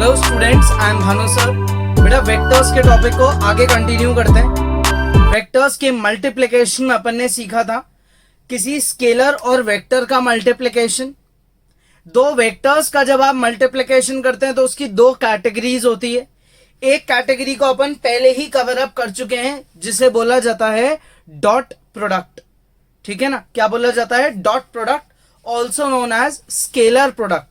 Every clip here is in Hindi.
Hello students, I am Bhanu sir. बेटा वेक्टर्स के टॉपिक को आगे कंटिन्यू करते हैं। वेक्टर्स के मल्टीप्लिकेशन में अपन ने सीखा था किसी स्केलर और वेक्टर का मल्टीप्लिकेशन। दो वेक्टर्स का जब आप मल्टीप्लिकेशन करते हैं तो उसकी दो कैटेगरीज होती है। एक कैटेगरी को अपन पहले ही कवर अप कर चुके हैं जिसे बोला जाता है डॉट प्रोडक्ट। ठीक है ना, क्या बोला जाता है? Dot product, also known as scalar product.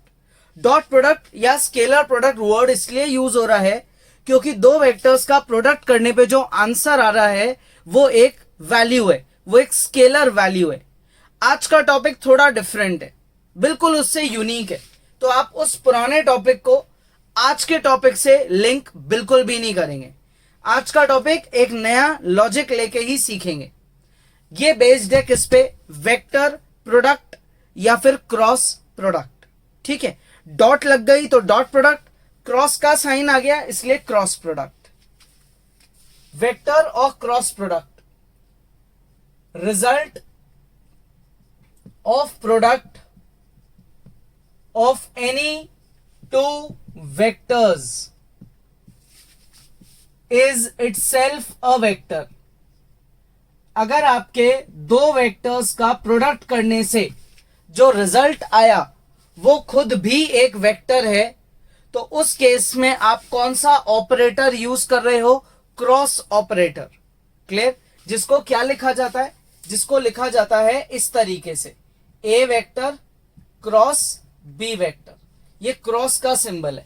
Dot product या स्केलर प्रोडक्ट वर्ड इसलिए यूज हो रहा है क्योंकि दो वेक्टर्स का प्रोडक्ट करने पे जो आंसर आ रहा है वो एक वैल्यू है, वो एक स्केलर वैल्यू है। आज का टॉपिक थोड़ा डिफरेंट है, बिल्कुल उससे यूनिक है, तो आप उस पुराने टॉपिक को आज के टॉपिक से लिंक बिल्कुल भी नहीं करेंगे। आज का टॉपिक एक नया लॉजिक लेके ही सीखेंगे। ये बेस्ड है किस पे? वेक्टर प्रोडक्ट या फिर क्रॉस प्रोडक्ट। ठीक है, डॉट लग गई तो डॉट प्रोडक्ट, क्रॉस का साइन आ गया इसलिए क्रॉस प्रोडक्ट। वेक्टर और cross product, result of product of any two vectors is itself a vector. अगर आपके दो वेक्टर्स का प्रोडक्ट करने से जो रिजल्ट आया वो खुद भी एक वेक्टर है, तो उस केस में आप कौन सा ऑपरेटर यूज कर रहे हो? Cross operator. क्लियर? जिसको क्या लिखा जाता है? जिसको लिखा जाता है इस तरीके से, A vector cross B vector. ये क्रॉस का सिंबल है।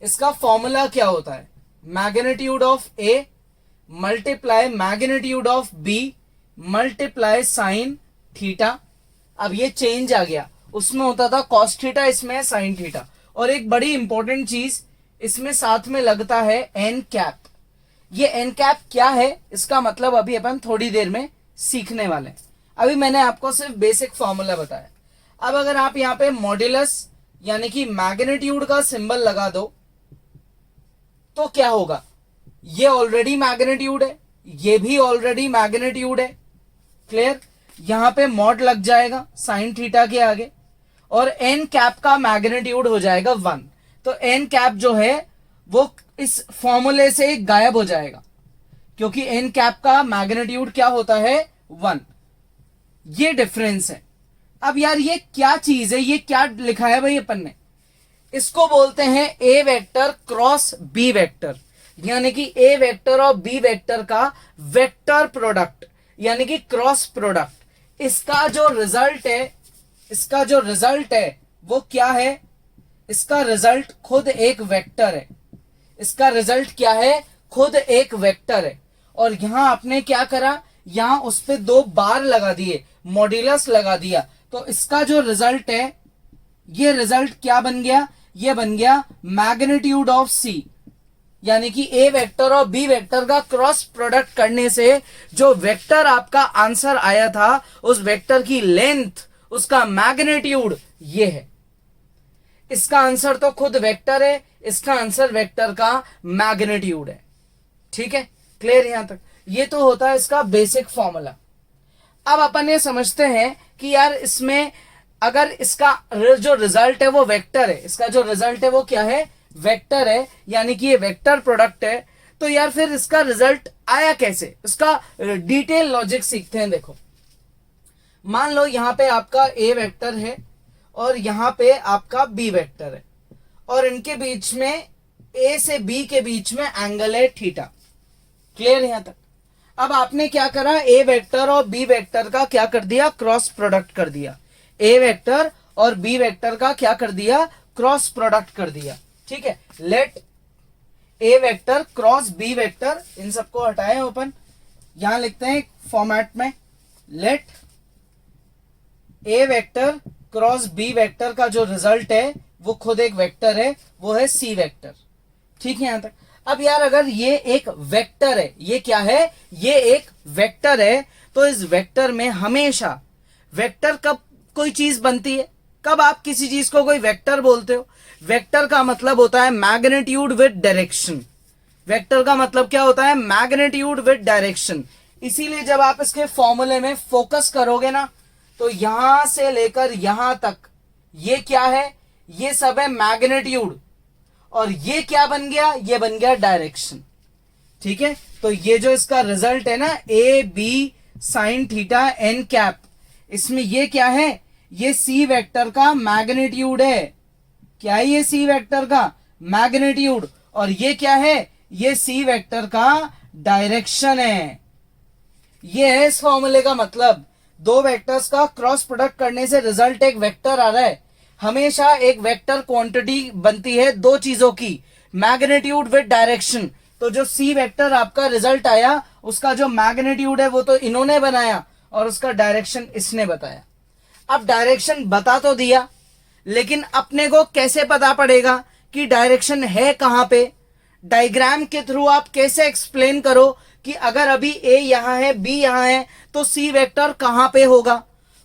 इसका फॉर्मूला क्या होता है? Magnitude of A multiply magnitude of B multiply sine theta. अब ये चेंज आ गया, उसमें होता था कॉस थीटा, इसमें है साइन थीटा। और एक बड़ी इंपॉर्टेंट चीज इसमें साथ में लगता है एन कैप। ये एन कैप क्या है इसका मतलब अभी अपन थोड़ी देर में सीखने वाले हैं। अभी मैंने आपको सिर्फ बेसिक फॉर्मूला बताया। अब अगर आप यहाँ पे मॉड्यूलस यानी कि मैग्नीट्यूड का सिंबल लगा दो तो क्या होगा? ये ऑलरेडी मैग्नीट्यूड है, ये भी ऑलरेडी मैग्नीट्यूड है। क्लियर? यहां पे मॉड लग जाएगा साइन थीटा के आगे और एन कैप का मैग्नीट्यूड हो जाएगा 1। तो एन कैप जो है वो इस फॉर्मूले से गायब हो जाएगा क्योंकि एन कैप का मैग्नीट्यूड क्या होता है? 1। ये डिफरेंस है। अब यार ये क्या चीज है? ये क्या लिखा है भाई अपन ने? इसको बोलते हैं ए वेक्टर क्रॉस बी वेक्टर, यानी कि ए वेक्टर और बी वेक्टर का वेक्टर प्रोडक्ट यानी कि क्रॉस प्रोडक्ट। इसका जो रिजल्ट है वो क्या है? इसका रिजल्ट खुद एक वेक्टर है। इसका रिजल्ट क्या है? खुद एक वेक्टर है। और यहां आपने क्या करा? यहां उस पे दो बार लगा दिए, मॉड्यूलस लगा दिया, तो इसका जो रिजल्ट है ये रिजल्ट क्या बन गया? ये बन गया मैग्नीट्यूड ऑफ सी, यानी कि ए वेक्टर और बी वेक्टर का क्रॉस प्रोडक्ट करने से जो वेक्टर आपका आंसर आया था उस वेक्टर की लेंथ, उसका मैग्नीट्यूड ये है। इसका आंसर तो खुद वेक्टर है, इसका आंसर वेक्टर का मैग्नीट्यूड है। ठीक है, क्लियर यहां तक? ये तो होता है इसका बेसिक फॉर्मूला। अब अपन ये समझते हैं कि यार इसमें अगर इसका जो रिजल्ट है वो वेक्टर है, इसका जो रिजल्ट है वो क्या है? वेक्टर है, यानी कि ये वेक्टर प्रोडक्ट है। तो यार फिर इसका रिजल्ट आया कैसे? इसका डिटेल लॉजिक सीखते हैं। देखो, मान लो यहां पे आपका ए वेक्टर है और यहां पे आपका बी वेक्टर है और इनके बीच में ए से बी के बीच में एंगल है थीटा। क्लियर यहां तक? अब आपने क्या करा? ए वेक्टर और बी वेक्टर का क्या कर दिया? क्रॉस प्रोडक्ट कर दिया। ए वेक्टर और बी वेक्टर का क्या कर दिया? क्रॉस प्रोडक्ट कर दिया। ठीक है, लेट ए वेक्टर क्रॉस बी वेक्टर, इन सबको हटाए ओपन, यहां लिखते हैं फॉर्मेट में, लेट ए वेक्टर क्रॉस बी वेक्टर का जो रिजल्ट है वो खुद एक वेक्टर है, वो है सी वेक्टर। ठीक है यहां तक? अब यार अगर ये एक वेक्टर है, ये क्या है? ये एक वेक्टर है, तो इस वेक्टर में हमेशा वेक्टर कब कोई चीज बनती है? कब आप किसी चीज को कोई वेक्टर बोलते हो? वेक्टर का मतलब होता है मैग्नीट्यूड विद डायरेक्शन। वेक्टर का मतलब क्या होता है? Magnitude with direction. इसीलिए जब आप इसके फॉर्मूले में फोकस करोगे ना तो यहां से लेकर यहां तक ये क्या है? ये सब है मैग्नीट्यूड और ये क्या बन गया, ये बन गया डायरेक्शन। ठीक है, तो ये जो इसका रिजल्ट है ना A B sine theta N cap, इसमें ये क्या है, ये सी वेक्टर का मैग्नीट्यूड है। क्या है ये सी वेक्टर का मैग्नीट्यूड, और ये क्या है, ये सी वेक्टर का डायरेक्शन है। ये है इस फॉर्मूले का मतलब। दो वेक्टर्स का क्रॉस प्रोडक्ट करने से रिजल्ट एक वेक्टर आ रहा है। हमेशा एक वेक्टर क्वांटिटी बनती है दो चीजों की, मैग्नीट्यूड विद डायरेक्शन। तो जो सी वेक्टर आपका रिजल्ट आया उसका जो मैग्नीट्यूड है वो तो इन्होंने बनाया और उसका डायरेक्शन इसने बताया। अब डायरेक्शन बता तो दिया, लेकिन अपने को कैसे पता पड़ेगा कि डायरेक्शन है कहां पे। डायग्राम के थ्रू आप कैसे एक्सप्लेन करो कि अगर अभी ए यहां है बी यहां है तो सी वेक्टर कहां पे होगा।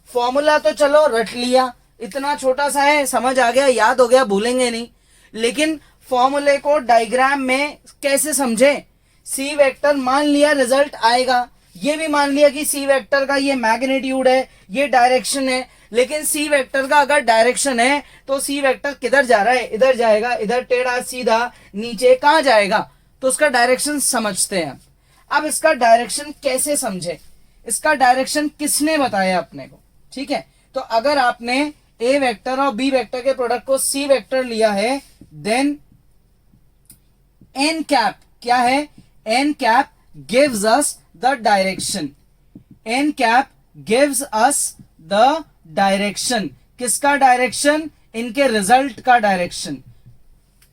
फॉर्मूला तो चलो रट लिया, इतना छोटा सा है, समझ आ गया, याद हो गया, भूलेंगे नहीं। लेकिन फॉर्मूले को डायग्राम में कैसे समझे। सी वेक्टर मान लिया रिजल्ट आएगा, ये भी मान लिया कि सी वेक्टर का ये मैग्नीट्यूड है, ये डायरेक्शन है। लेकिन सी वेक्टर का अगर डायरेक्शन है तो सी वेक्टर किधर जा रहा है, इधर जाएगा, इधर टेढ़ा सीधा नीचे कहां जाएगा, तो उसका डायरेक्शन समझते हैं। अब इसका डायरेक्शन कैसे समझे, इसका डायरेक्शन किसने बताया अपने को। ठीक है, तो अगर आपने ए वेक्टर और बी वेक्टर के प्रोडक्ट को सी वेक्टर लिया है, देन एन कैप क्या है, N cap gives us the direction. N cap gives us the direction. किसका डायरेक्शन, इनके रिजल्ट का डायरेक्शन।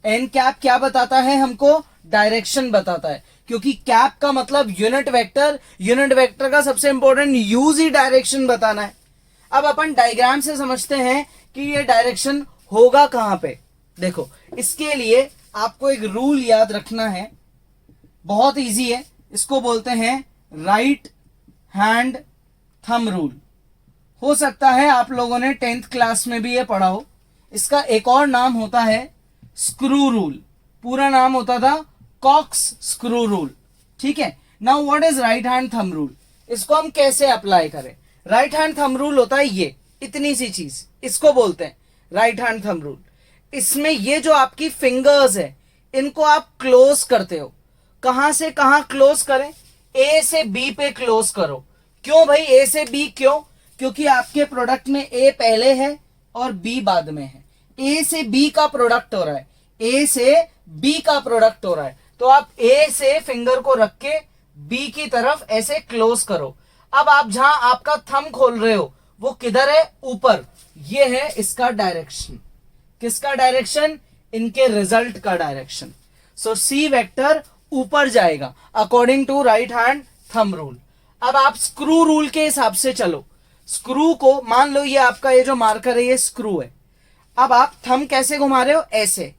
एन कैप क्या बताता है हमको, डायरेक्शन बताता है, क्योंकि कैप का मतलब यूनिट वेक्टर, यूनिट वेक्टर का सबसे इंपॉर्टेंट यूज ही डायरेक्शन बताना है। अब अपन डायग्राम से समझते हैं कि ये डायरेक्शन होगा कहां पे। देखो, इसके लिए आपको एक रूल याद रखना है, बहुत इजी है, इसको बोलते हैं राइट हैंड थंब रूल। हो सकता है आप लोगों ने 10th क्लास में भी ये पढ़ा हो। इसका एक और नाम होता है स्क्रू रूल, पूरा नाम होता था कॉक्स स्क्रू रूल। ठीक है, now what is right hand thumb rule, इसको हम कैसे अप्लाई करें। राइट हैंड थंब रूल होता है ये इतनी सी चीज, इसको बोलते हैं राइट हैंड थंब रूल। इसमें ये जो आपकी फिंगर्स है इनको आप क्लोज करते हो। कहां से कहां क्लोज करें, ए से बी पे क्लोज करो। क्यों भाई ए से बी, क्यों, क्योंकि आपके प्रोडक्ट में ए पहले है और बी बाद में है। ए से बी का प्रोडक्ट हो रहा है, ए से बी का प्रोडक्ट हो रहा है, तो आप ए से फिंगर को रख के बी की तरफ ऐसे क्लोज करो। अब आप जहां आपका थंब खोल रहे हो वो किधर है, ऊपर। ये है इसका डायरेक्शन। किसका डायरेक्शन, इनके रिजल्ट का डायरेक्शन। सो सी वेक्टर ऊपर जाएगा according to right hand thumb rule. अब आप स्क्रू रूल के हिसाब से चलो। स्क्रू को मान लो ये आपका ये जो मार्कर है ये स्क्रू है। अब आप थंब कैसे घुमा रहे हो, ऐसे।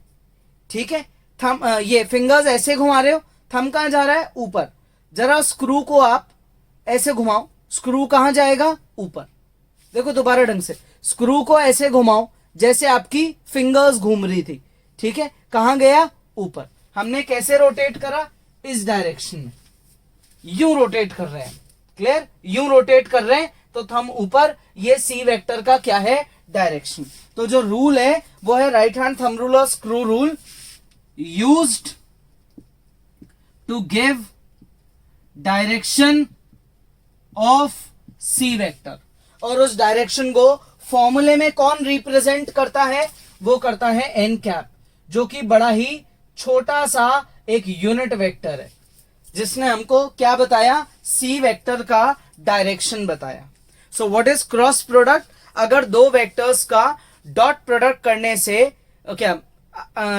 ठीक है, थंब ये फिंगर्स ऐसे घुमा रहे हो, थंब कहां जा रहा है, ऊपर। जरा स्क्रू को आप ऐसे घुमाओ, स्क्रू कहां जाएगा, ऊपर। देखो दोबारा ढंग से, स्क्रू को ऐसे घुमाओ जैसे आपकी फिंगर्स घूम रही थी। ठीक है, कहां गया, ऊपर। हमने कैसे रोटेट करा, इस डायरेक्शन में, यूं रोटेट कर रहे हैं। क्लियर, यूं रोटेट कर रहे हैं तो थंब ऊपर। ये सी वेक्टर का क्या है, डायरेक्शन। तो जो रूल है वो है राइट हैंड थंब रूल और screw rule, used to give direction of C vector. और उस डायरेक्शन को फॉर्मूले में कौन रिप्रेजेंट करता है, वो करता है एन कैप, जो कि बड़ा ही छोटा सा एक यूनिट वेक्टर है, जिसने हमको क्या बताया, सी वेक्टर का डायरेक्शन बताया। So what is cross product, अगर दो वेक्टर्स का डॉट प्रोडक्ट करने से, क्या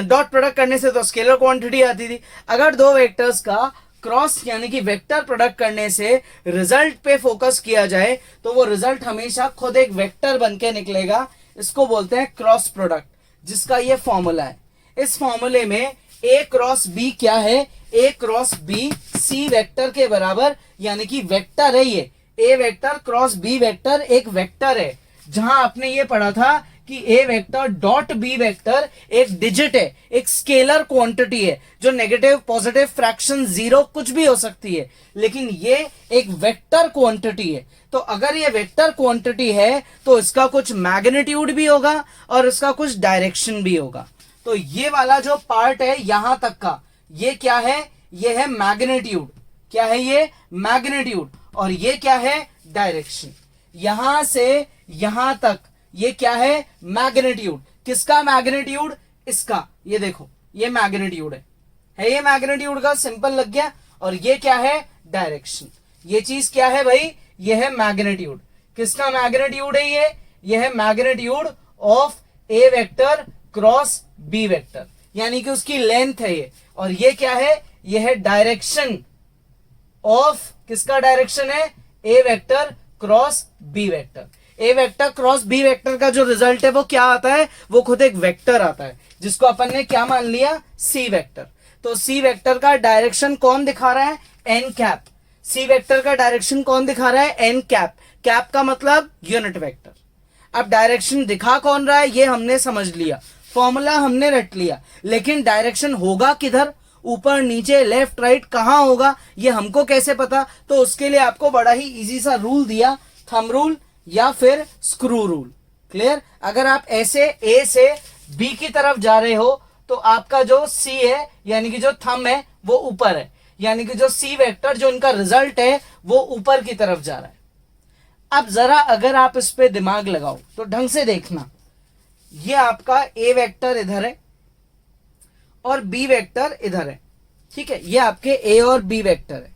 डॉट प्रोडक्ट करने से तो स्केलर क्वांटिटी आती थी, अगर दो वेक्टर्स का क्रॉस यानी कि वेक्टर प्रोडक्ट करने से रिजल्ट पे फोकस किया जाए तो वो रिजल्ट हमेशा खुद एक वेक्टर बन के निकलेगा। इसको बोलते हैं क्रॉस प्रोडक्ट, जिसका ये फॉर्मूला है। इस फॉर्मूले में ए क्रॉस बी क्या है, A cross B C vector के बराबर, यानी कि वेक्टर है ये। ए वेक्टर क्रॉस बी वेक्टर एक वेक्टर है। जहां आपने ये पढ़ा था कि ए वेक्टर डॉट बी वेक्टर एक डिजिट है, एक स्केलर क्वांटिटी है, जो नेगेटिव पॉजिटिव फ्रैक्शन जीरो कुछ भी हो सकती है, लेकिन ये एक वेक्टर क्वांटिटी है। तो अगर ये वेक्टर क्वांटिटी है तो इसका कुछ मैग्नीट्यूड भी होगा और इसका कुछ डायरेक्शन भी होगा। तो ये वाला जो पार्ट है यहां तक का, ये क्या है, ये है मैग्नीट्यूड। क्या है ये, मैग्नीट्यूड। और ये क्या है, डायरेक्शन। यहां से यहां तक ये क्या है, मैग्नीट्यूड। किसका मैग्नीट्यूड, इसका। ये देखो ये मैग्नीट्यूड है ये मैग्नीट्यूड का, सिंपल लग गया। और ये क्या है, डायरेक्शन। ये चीज क्या है भाई, ये है मैग्नीट्यूड। किसका मैग्नीट्यूड है ये है magnitude of A vector cross B vector, यानी कि उसकी लेंथ है ये। और ये क्या है, ये है डायरेक्शन ऑफ, किसका डायरेक्शन है, A vector cross B vector. A vector cross B vector का जो रिजल्ट है वो क्या आता है, वो खुद एक वेक्टर आता है, जिसको अपन ने क्या मान लिया, सी वेक्टर। तो सी वेक्टर का डायरेक्शन कौन दिखा रहा है, एन कैप। सी वेक्टर का डायरेक्शन कौन दिखा रहा है, एन कैप। कैप का मतलब यूनिट वेक्टर। अब डायरेक्शन दिखा कौन रहा है, ये हमने समझ लिया, फॉर्मूला हमने रट लिया, लेकिन डायरेक्शन होगा किधर, ऊपर नीचे लेफ्ट राइट कहां होगा, ये हमको कैसे पता। तो उसके लिए आपको बड़ा ही इजी सा रूल दिया, थंब रूल या फिर स्क्रू रूल। क्लियर। अगर आप ऐसे ए से बी की तरफ जा रहे हो तो आपका जो सी है यानी कि जो थंब है वो ऊपर है, यानी कि जो सी वेक्टर जो इनका रिजल्ट है वो ऊपर की तरफ जा रहा है। अब जरा अगर आप इस पे दिमाग लगाओ तो ढंग से देखना, ये आपका ए वेक्टर इधर है और बी वेक्टर इधर है, ठीक है। ये आपके ए और बी वेक्टर है,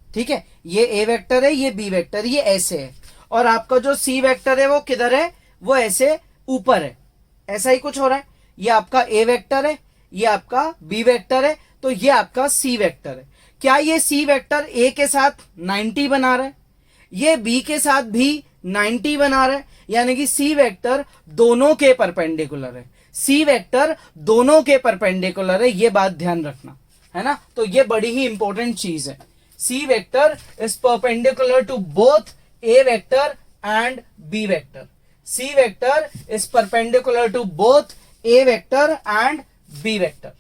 ठीक है। ये ए वेक्टर है, ये बी वेक्टर, ये ऐसे है। और आपका जो सी वेक्टर है वो किधर है, वो ऐसे ऊपर है, ऐसा ही कुछ हो रहा है। ये आपका ए वेक्टर है, ये आपका बी वेक्टर है, तो ये आपका सी वेक्टर है। क्या ये सी वेक्टर ए के साथ 90 बना रहा है, ये बी के साथ भी 90 बना रहा है, यानी कि सी वेक्टर दोनों के परपेंडिकुलर है। सी वेक्टर दोनों के परपेंडिकुलर है, ये बात ध्यान रखना, है ना। तो ये बड़ी ही इंपॉर्टेंट चीज है। C vector is perpendicular to both A vector and B vector. C vector is perpendicular to both A vector and B vector.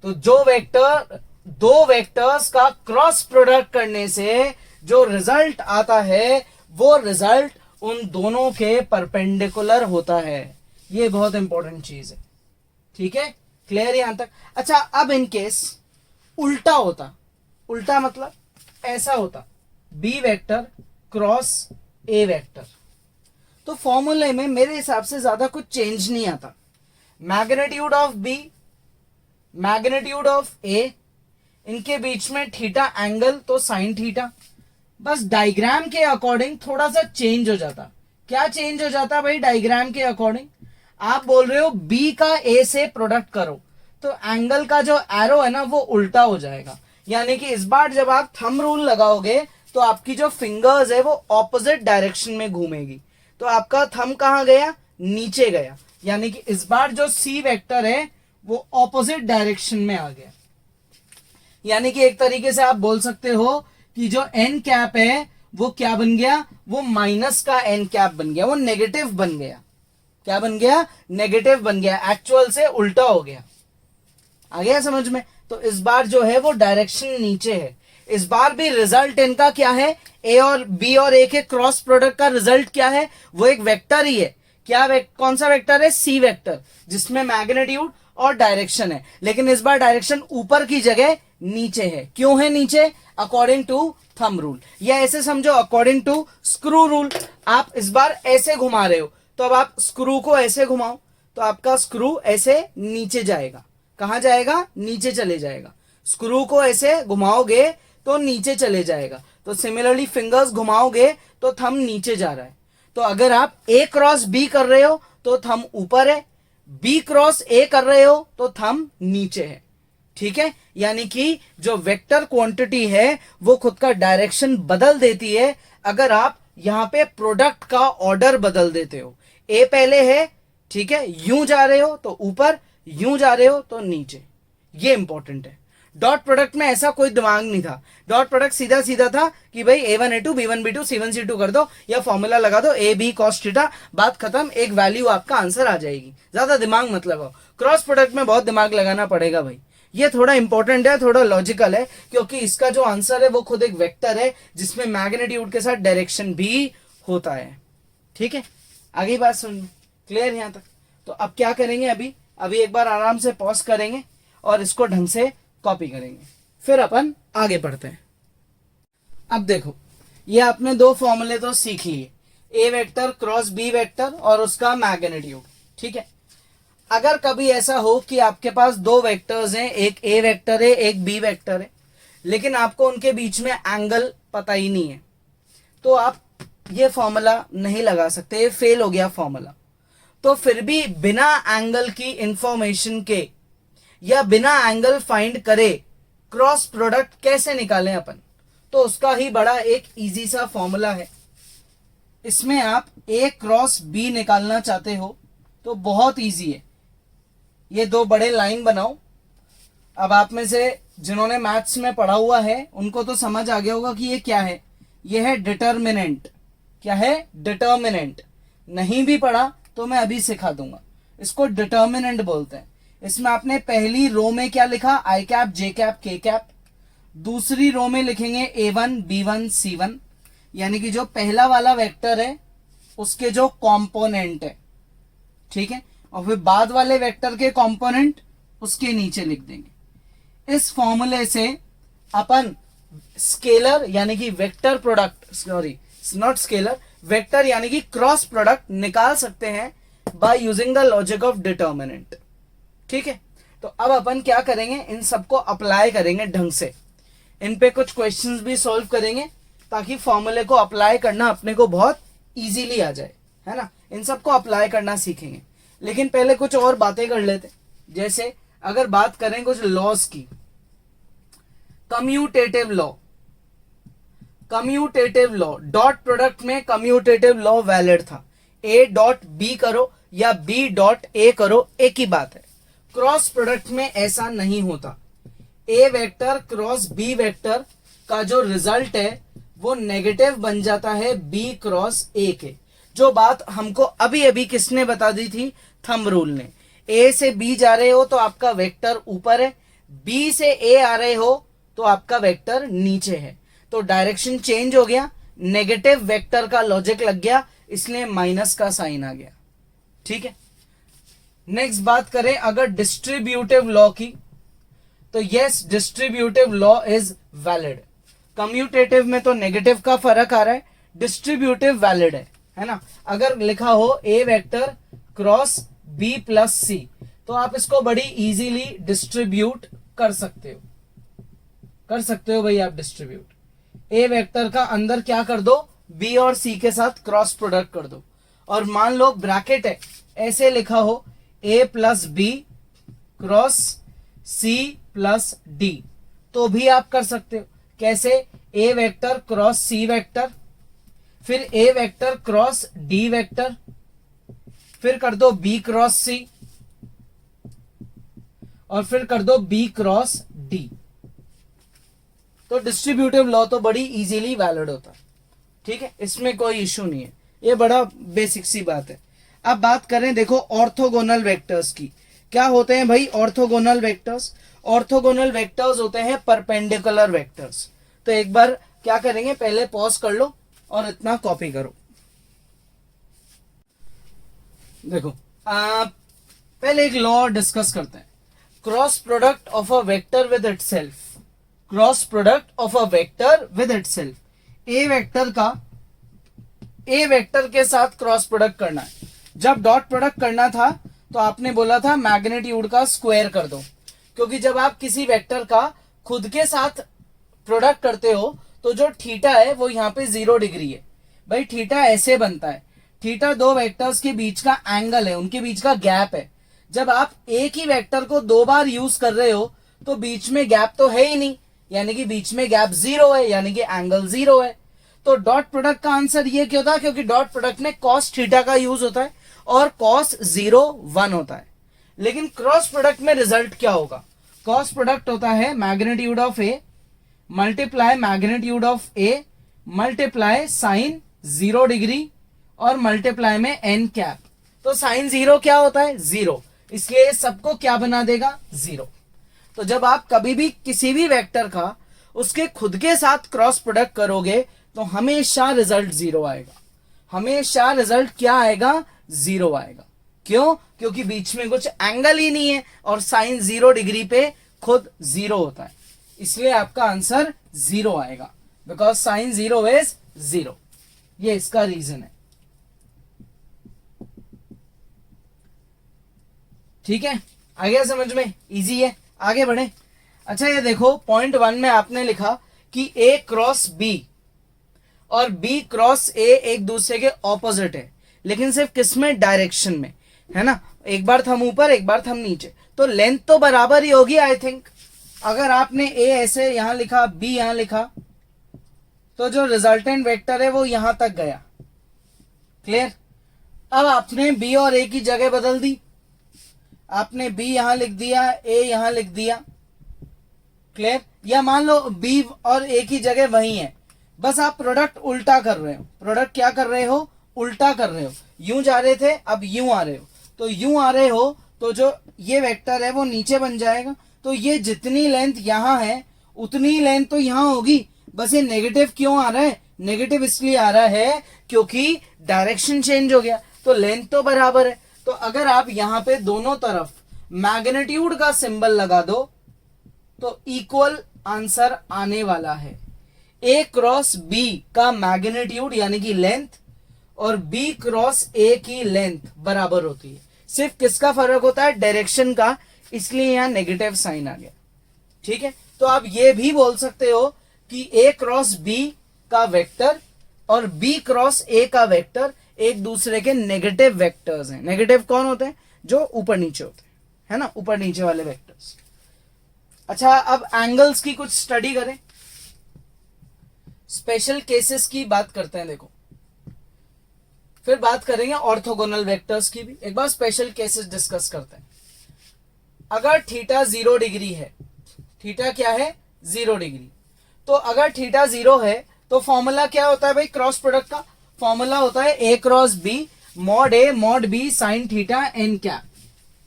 तो जो वेक्टर, दो वेक्टर्स का क्रॉस प्रोडक्ट करने से जो रिजल्ट आता है वो रिजल्ट उन दोनों के परपेंडिकुलर होता है। ये बहुत इंपॉर्टेंट चीज है, ठीक है। क्लियर यहां तक। अच्छा, अब इन केस उल्टा होता, उल्टा मतलब ऐसा होता, B vector cross A vector, तो फॉर्मूले में मेरे हिसाब से ज्यादा कुछ चेंज नहीं आता। Magnitude of B, magnitude of A, इनके बीच में थीटा एंगल तो साइन थीटा, बस डायग्राम के अकॉर्डिंग थोड़ा सा चेंज हो जाता। क्या चेंज हो जाता भाई, डायग्राम के अकॉर्डिंग। आप बोल रहे हो बी का ए से प्रोडक्ट करो, तो एंगल का जो एरो है ना वो उल्टा हो जाएगा, यानी कि इस बार जब आप थंब रूल लगाओगे तो आपकी जो फिंगर्स है वो ऑपोजिट डायरेक्शन में घूमेगी। तो आपका थंब कहां गया, नीचे गया, यानी कि इस बार जो सी वेक्टर है वो ऑपोजिट डायरेक्शन में आ गया। यानी कि एक तरीके से आप बोल सकते हो कि जो एन कैप है वो क्या बन गया, वो माइनस का एन कैप बन गया, वो नेगेटिव बन गया। क्या बन गया, नेगेटिव बन गया, एक्चुअल से उल्टा हो गया। आ गया समझ में। तो इस बार जो है वो डायरेक्शन नीचे है। इस बार भी रिजल्ट इनका क्या है, ए और बी और ए के क्रॉस प्रोडक्ट का रिजल्ट क्या है, वो एक वेक्टर ही है। क्या कौन सा वेक्टर है, सी वेक्टर, जिसमें मैग्नीट्यूड और डायरेक्शन है। लेकिन इस बार डायरेक्शन ऊपर की जगह नीचे है। क्यों है नीचे, अकॉर्डिंग टू थंब रूल, या ऐसे समझो अकॉर्डिंग टू स्क्रू रूल। आप इस बार ऐसे घुमा रहे हो, तो अब आप स्क्रू को ऐसे घुमाओ तो आपका स्क्रू ऐसे नीचे जाएगा। कहां जाएगा, नीचे चले जाएगा। स्क्रू को ऐसे घुमाओगे तो नीचे चले जाएगा। तो सिमिलरली फिंगर्स घुमाओगे तो थंब नीचे जा रहा है। तो अगर आप ए क्रॉस बी कर रहे हो तो थंब ऊपर है, बी क्रॉस ए कर रहे हो तो थंब नीचे है, ठीक है। यानी कि जो वेक्टर क्वांटिटी है वो खुद का डायरेक्शन बदल देती है अगर आप यहां पे प्रोडक्ट का ऑर्डर बदल देते हो। ए पहले है, ठीक है, यूं जा रहे हो तो ऊपर, यूं जा रहे हो तो नीचे। ये इंपॉर्टेंट है। डॉट प्रोडक्ट में ऐसा कोई दिमाग नहीं था। डॉट प्रोडक्ट सीधा सीधा था कि भाई a1 a2 b1 b2 c1 c2 कर दो या फॉर्मूला लगा दो a b cos थीटा, बात खत्म, एक वैल्यू आपका आंसर आ जाएगी। ज्यादा दिमाग मत लगाओ। क्रॉस प्रोडक्ट में बहुत दिमाग लगाना पड़ेगा भाई। ये थोड़ा इंपॉर्टेंट है, थोड़ा लॉजिकल है, क्योंकि इसका जो आंसर है वो खुद एक वेक्टर है जिसमें मैग्नीट्यूड के साथ डायरेक्शन भी होता है, ठीक है। आगे बात सुन। क्लियर यहाँ तक? तो अब क्या करेंगे, अभी एक बार आराम से पॉज करेंगे और इसको ढंग से कॉपी करेंगे, फिर अपन आगे बढ़ते हैं। अब देखो, ये आपने दो फॉर्मूले तो सीख लिए, ए वेक्टर क्रॉस बी वेक्टर और उसका मैग्नीट्यूड, ठीक है। अगर कभी ऐसा हो कि आपके पास दो वेक्टर्स हैं, एक ए वेक्टर है एक बी वेक्टर है, लेकिन आपको उनके बीच में एंगल पता ही नहीं है, तो आप ये फॉर्मूला नहीं लगा सकते, ये फेल हो गया फॉर्मूला। तो फिर भी बिना एंगल की इंफॉर्मेशन के या बिना एंगल फाइंड करे क्रॉस प्रोडक्ट कैसे निकालें अपन, तो उसका ही बड़ा एक इजी सा फॉर्मूला है। इसमें आप ए क्रॉस बी निकालना चाहते हो तो बहुत इजी है, ये दो बड़े लाइन बनाओ। अब आप में से जिन्होंने मैथ्स में पढ़ा हुआ है उनको तो समझ आ गया होगा कि ये क्या है, ये है डिटर्मिनेंट। क्या है? डिटर्मिनेंट। नहीं भी पढ़ा तो मैं अभी सिखा दूंगा, इसको डिटर्मिनेंट बोलते हैं। इसमें आपने पहली रो में क्या लिखा, आई कैप जे कैप के कैप, दूसरी रो में लिखेंगे A1 B1 C1, यानी कि जो पहला वाला वेक्टर है उसके जो कंपोनेंट है, ठीक है, और फिर बाद वाले वेक्टर के कंपोनेंट उसके नीचे लिख देंगे। इस फॉर्मूले से अपन स्केलर यानी कि vector product, sorry not scalar, vector यानी कि क्रॉस प्रोडक्ट निकाल सकते हैं by using the logic of determinant, ठीक है। तो अब अपन क्या करेंगे, इन सबको अप्लाई करेंगे ढंग से, इन पे कुछ क्वेश्चंस भी सॉल्व करेंगे ताकि फॉर्मूले को अप्लाई करना अपने को बहुत इजीली आ जाए, है ना। इन सबको अप्लाई करना सीखेंगे, लेकिन पहले कुछ और बातें कर लेते। जैसे अगर बात करें कुछ लॉस की, commutative law, commutative law, dot product में कम्यूटेटिव लॉ वैलिड था, ए डॉट बी करो या बी डॉट ए करो एक ही बात है। क्रॉस प्रोडक्ट में ऐसा नहीं होता, ए वेक्टर क्रॉस बी वेक्टर का जो रिजल्ट है वो नेगेटिव बन जाता है बी क्रॉस ए के। जो बात हमको अभी अभी किसने बता दी थी, थंब रूल ने। ए से बी जा रहे हो तो आपका वेक्टर ऊपर है, बी से ए आ रहे हो तो आपका वेक्टर नीचे है, तो डायरेक्शन चेंज हो गया, नेगेटिव वेक्टर का लॉजिक लग गया, इसलिए माइनस का साइन आ गया, ठीक है। नेक्स्ट बात करें अगर डिस्ट्रीब्यूटिव लॉ की, तो yes distributive law is valid. Commutative में तो नेगेटिव का फर्क आ रहा है, डिस्ट्रीब्यूटिव वैलिड है ना। अगर लिखा हो ए वेक्टर क्रॉस बी प्लस सी, तो आप इसको बड़ी इजीली डिस्ट्रीब्यूट कर सकते हो भाई, आप डिस्ट्रीब्यूट ए वेक्टर का अंदर क्या कर दो, बी और सी के साथ क्रॉस प्रोडक्ट कर दो, और मान लो ब्रैकेट है, ऐसे लिखा हो A plus B cross C plus D, तो भी आप कर सकते हो। कैसे? A vector cross C vector, फिर A vector cross D vector, फिर कर दो बी क्रॉस सी, और फिर कर दो बी क्रॉस डी। तो डिस्ट्रीब्यूटिव लॉ तो बड़ी इजीली वैलिड होता है, ठीक है, इसमें कोई इश्यू नहीं है, ये बड़ा बेसिक सी बात है। अब बात करें देखो ऑर्थोगोनल वेक्टर्स की। क्या होते हैं भाई ऑर्थोगोनल वेक्टर्स? ऑर्थोगोनल वेक्टर्स होते हैं परपेंडिकुलर वेक्टर्स। तो एक बार क्या करेंगे, पहले पॉज कर लो और इतना कॉपी करो। देखो पहले एक लॉ डिस्कस करते हैं, cross product of a vector with itself, cross product of a vector with itself. A vector का ए वेक्टर के साथ क्रॉस प्रोडक्ट करना है। जब डॉट प्रोडक्ट करना था तो आपने बोला था मैग्नीट्यूड का स्क्वायर कर दो, क्योंकि जब आप किसी वेक्टर का खुद के साथ प्रोडक्ट करते हो तो जो थीटा है वो यहाँ पे 0 डिग्री है। भाई थीटा ऐसे बनता है, थीटा दो वेक्टर्स के बीच का एंगल है, उनके बीच का गैप है। जब आप एक ही वेक्टर को दो बार यूज कर रहे हो तो बीच में गैप तो है ही नहीं, यानी कि बीच में गैप 0 है, यानी कि एंगल 0 है। तो डॉट प्रोडक्ट का आंसर ये क्यों था? क्योंकि डॉट प्रोडक्ट में कॉस थीटा का यूज होता है और कॉस 0 1 होता है। लेकिन क्रॉस प्रोडक्ट में रिजल्ट क्या होगा? क्रॉस प्रोडक्ट होता है magnitude of A multiply magnitude of A multiply sine 0 degree और मल्टीप्लाई में एन कैप। तो साइन 0 क्या होता है? 0, इसलिए सबको क्या बना देगा? 0। तो जब आप कभी भी किसी भी वेक्टर का उसके खुद के साथ क्रॉस प्रोडक्ट करोगे तो हमेशा रिजल्ट 0 आएगा, हमेशा रिजल्ट क्या आएगा? 0 आएगा। क्यों? क्योंकि बीच में कुछ एंगल ही नहीं है और साइन 0 डिग्री पे खुद 0 होता है, इसलिए आपका आंसर 0 आएगा, बिकॉज साइन 0 इज 0। ये इसका रीजन है। ठीक है, आ गया समझ में? इजी है, आगे बढ़े। अच्छा ये देखो, पॉइंट 1 में आपने लिखा कि ए क्रॉस बी और बी क्रॉस ए एक दूसरे के ऑपोजिट है, लेकिन सिर्फ किस में? डायरेक्शन में, है ना। एक बार थम ऊपर, एक बार थम नीचे, तो लेंथ तो बराबर ही होगी आई थिंक। अगर आपने ए ऐसे यहां लिखा, बी यहां लिखा, तो जो रिजल्टेंट वेक्टर है वो यहां तक गया। क्लियर? अब आपने बी और ए की जगह बदल दी, आपने बी यहां लिख दिया, ए यहां लिख दिया। क्लियर? या मान लो बी और ए की जगह वही है, बस आप प्रोडक्ट उल्टा कर रहे हो। प्रोडक्ट क्या कर रहे हो? उल्टा कर रहे हो। यूं जा रहे थे, अब यूं आ रहे हो, तो यूं आ रहे हो तो जो ये वेक्टर है वो नीचे बन जाएगा। तो ये जितनी लेंथ यहां है उतनी ही लेंथ तो यहां होगी, बस ये नेगेटिव क्यों आ रहा है? नेगेटिव इसलिए आ रहा है क्योंकि डायरेक्शन चेंज हो गया, तो लेंथ तो बराबर है। तो अगर आप यहां पे दोनों तरफ मैग्नीट्यूड का सिंबल लगा दो तो इक्वल आंसर आने वाला है। ए क्रॉस बी का मैग्नीट्यूड यानी कि लेंथ और बी क्रॉस ए की लेंथ बराबर होती है, सिर्फ किसका फर्क होता है? डायरेक्शन का, इसलिए यहां नेगेटिव साइन आ गया। ठीक है, तो आप ये भी बोल सकते हो कि ए क्रॉस बी का वेक्टर और बी क्रॉस ए का वेक्टर एक दूसरे के नेगेटिव वेक्टर्स हैं। नेगेटिव कौन होते हैं? जो ऊपर नीचे होते हैं, है ना, ऊपर नीचे वाले वेक्टर्स। अच्छा, अब एंगल्स की कुछ स्टडी करें, स्पेशल केसेस की बात करते हैं। देखो, फिर बात करेंगे ऑर्थोगोनल वेक्टर्स की भी। एक बार स्पेशल केसेस डिस्कस करते हैं। अगर थीटा 0 डिग्री है, थीटा क्या है? 0 डिग्री, तो अगर थीटा 0 है तो फॉर्मूला क्या होता है भाई? क्रॉस प्रोडक्ट का फॉर्मूला होता है A cross B mod A mod B sine theta N cap.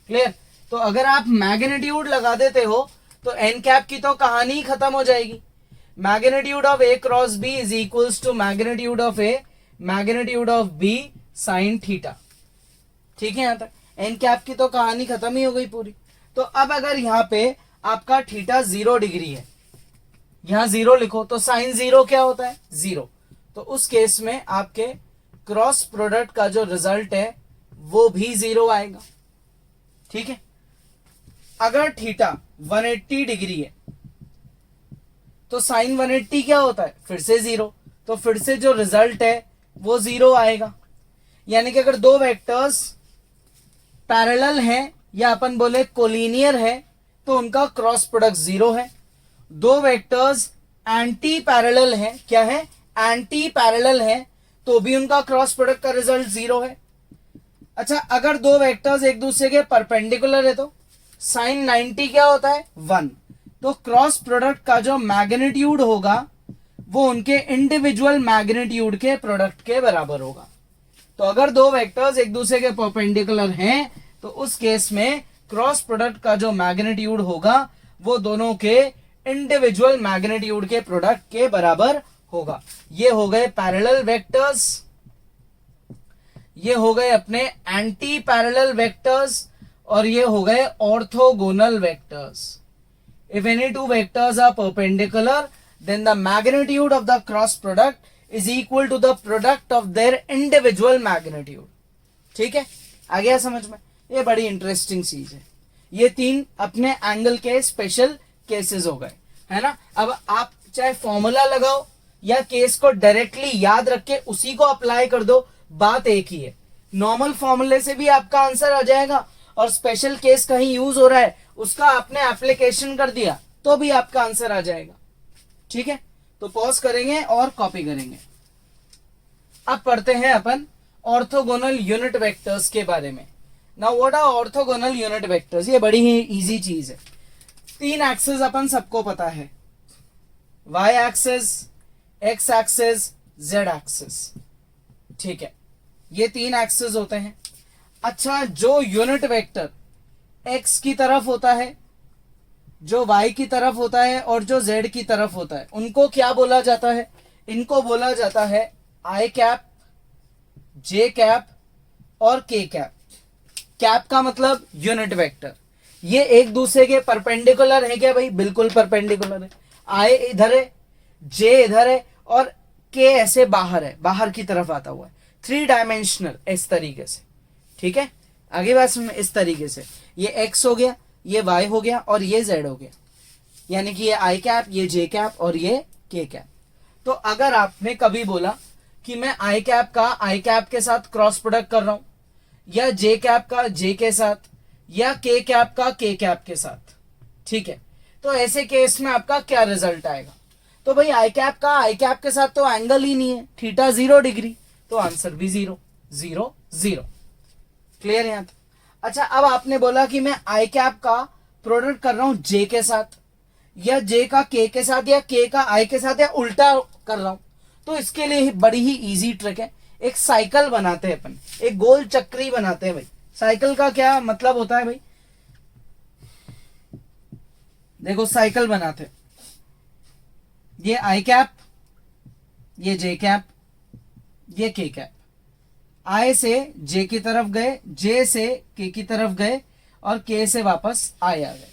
Clear? तो अगर आप मैग्नीट्यूड लगा देते हो तो एन कैप की तो कहानी ही खत्म हो जाएगी। Magnitude of A cross B is equals to magnitude of A magnitude of B sine theta. ठीक है, यहां तक एन कैप की तो कहानी खत्म ही हो गई पूरी। तो अब अगर यहां पे आपका थीटा 0 डिग्री है, यहां 0 लिखो, तो साइन 0 क्या होता है? 0। तो उस केस में आपके क्रॉस प्रोडक्ट का जो रिजल्ट है वो भी 0 आएगा। ठीक है, अगर थीटा 180 डिग्री है तो साइन 180 क्या होता है? फिर से 0, तो फिर से जो रिजल्ट है वो 0 आएगा। यानी कि अगर दो वेक्टर्स पैरेलल हैं या अपन बोले कोलिनियर है तो उनका क्रॉस प्रोडक्ट 0 है। दो वेक्टर्स एंटी पैरेलल है, क्या है? एंटी पैरेलल है, तो भी उनका क्रॉस प्रोडक्ट का रिजल्ट 0 है। अच्छा, अगर दो वेक्टर्स एक दूसरे के परपेंडिकुलर है तो साइन 90 क्या होता है? 1। तो क्रॉस प्रोडक्ट का जो मैग्नीट्यूड होगा वो उनके इंडिविजुअल मैग्नीट्यूड के प्रोडक्ट के बराबर होगा। तो अगर दो वेक्टर्स एक दूसरे के परपेंडिकुलर हैं तो उस केस में क्रॉस प्रोडक्ट का जो मैग्नीट्यूड होगा वो दोनों के इंडिविजुअल मैग्नीट्यूड के प्रोडक्ट के बराबर होगा। ये हो गए पैरेलल वेक्टर्स, ये हो गए अपने एंटी पैरेलल वेक्टर्स, और ये हो गए orthogonal vectors. If any two vectors are perpendicular then the magnitude of the cross product is equal to the product of their individual magnitude। ठीक है, आ गया समझ में? ये बड़ी इंटरेस्टिंग चीज है। ये तीन अपने एंगल के स्पेशल केसेस हो गए, है ना। अब आप चाहे फॉर्मूला लगाओ या केस को डायरेक्टली याद रख के उसी को अप्लाई कर दो, बात एक ही है। नॉर्मल फॉर्मूले से भी आपका आंसर आ जाएगा और स्पेशल केस कहीं यूज हो रहा है उसका आपने एप्लीकेशन कर दिया तो भी आपका आंसर आ जाएगा। ठीक है, तो पॉज करेंगे और कॉपी करेंगे। अब पढ़ते हैं अपन ऑर्थोगोनल यूनिट वेक्टर्स के बारे में। Now what are orthogonal unit vectors? ये बड़ी ही इजी चीज है। 3 एक्सेस अपन सबको पता है, y axis, x axis, z axis. ठीक है, ये 3 एक्सेस होते हैं। अच्छा, जो यूनिट वेक्टर x की तरफ होता है, जो y की तरफ होता है और जो z की तरफ होता है, उनको क्या बोला जाता है? इनको बोला जाता है i कैप, j कैप और k कैप। कैप का मतलब यूनिट वेक्टर। ये एक दूसरे के परपेंडिकुलर है क्या भाई? बिल्कुल परपेंडिकुलर है। आई इधर है, जे इधर है और के ऐसे बाहर है, बाहर की तरफ आता हुआ है, 3 डायमेंशनल इस तरीके से। ठीक है, आगे बात सुन, इस तरीके से ये एक्स हो गया, ये वाई हो गया और ये जेड हो गया, यानी कि ये आई कैप, ये जे कैप और ये के कैप। तो अगर आपने कभी बोला कि मैं आई कैप का आई कैप के साथ क्रॉस प्रोडक्ट कर रहा हूं, या जे कैप का जे के साथ, या के कैप का के कैप के साथ, ठीक है, तो ऐसे केस में आपका क्या रिजल्ट आएगा? तो भाई आई कैप का आई कैप के साथ तो एंगल ही नहीं है, थीटा 0 डिग्री, तो आंसर भी 0 0 0। क्लियर है यहां तक? अच्छा, अब आपने बोला कि मैं आई कैप का प्रोडक्ट कर रहा हूं जे के साथ, या जे का के साथ, या के का आई के साथ, या उल्टा कर रहा हूं, तो इसके लिए बड़ी ही इजी ट्रिक है। एक साइकिल बनाते हैं अपन, एक गोल चक्री बनाते हैं भाई। साइकिल का क्या मतलब होता है भाई? देखो साइकिल बनाते हैं, ये आई कैप, ये जे कैप, ये के कैप, आई से जे की तरफ गए, जे से के की तरफ गए और के से वापस आई आ गए।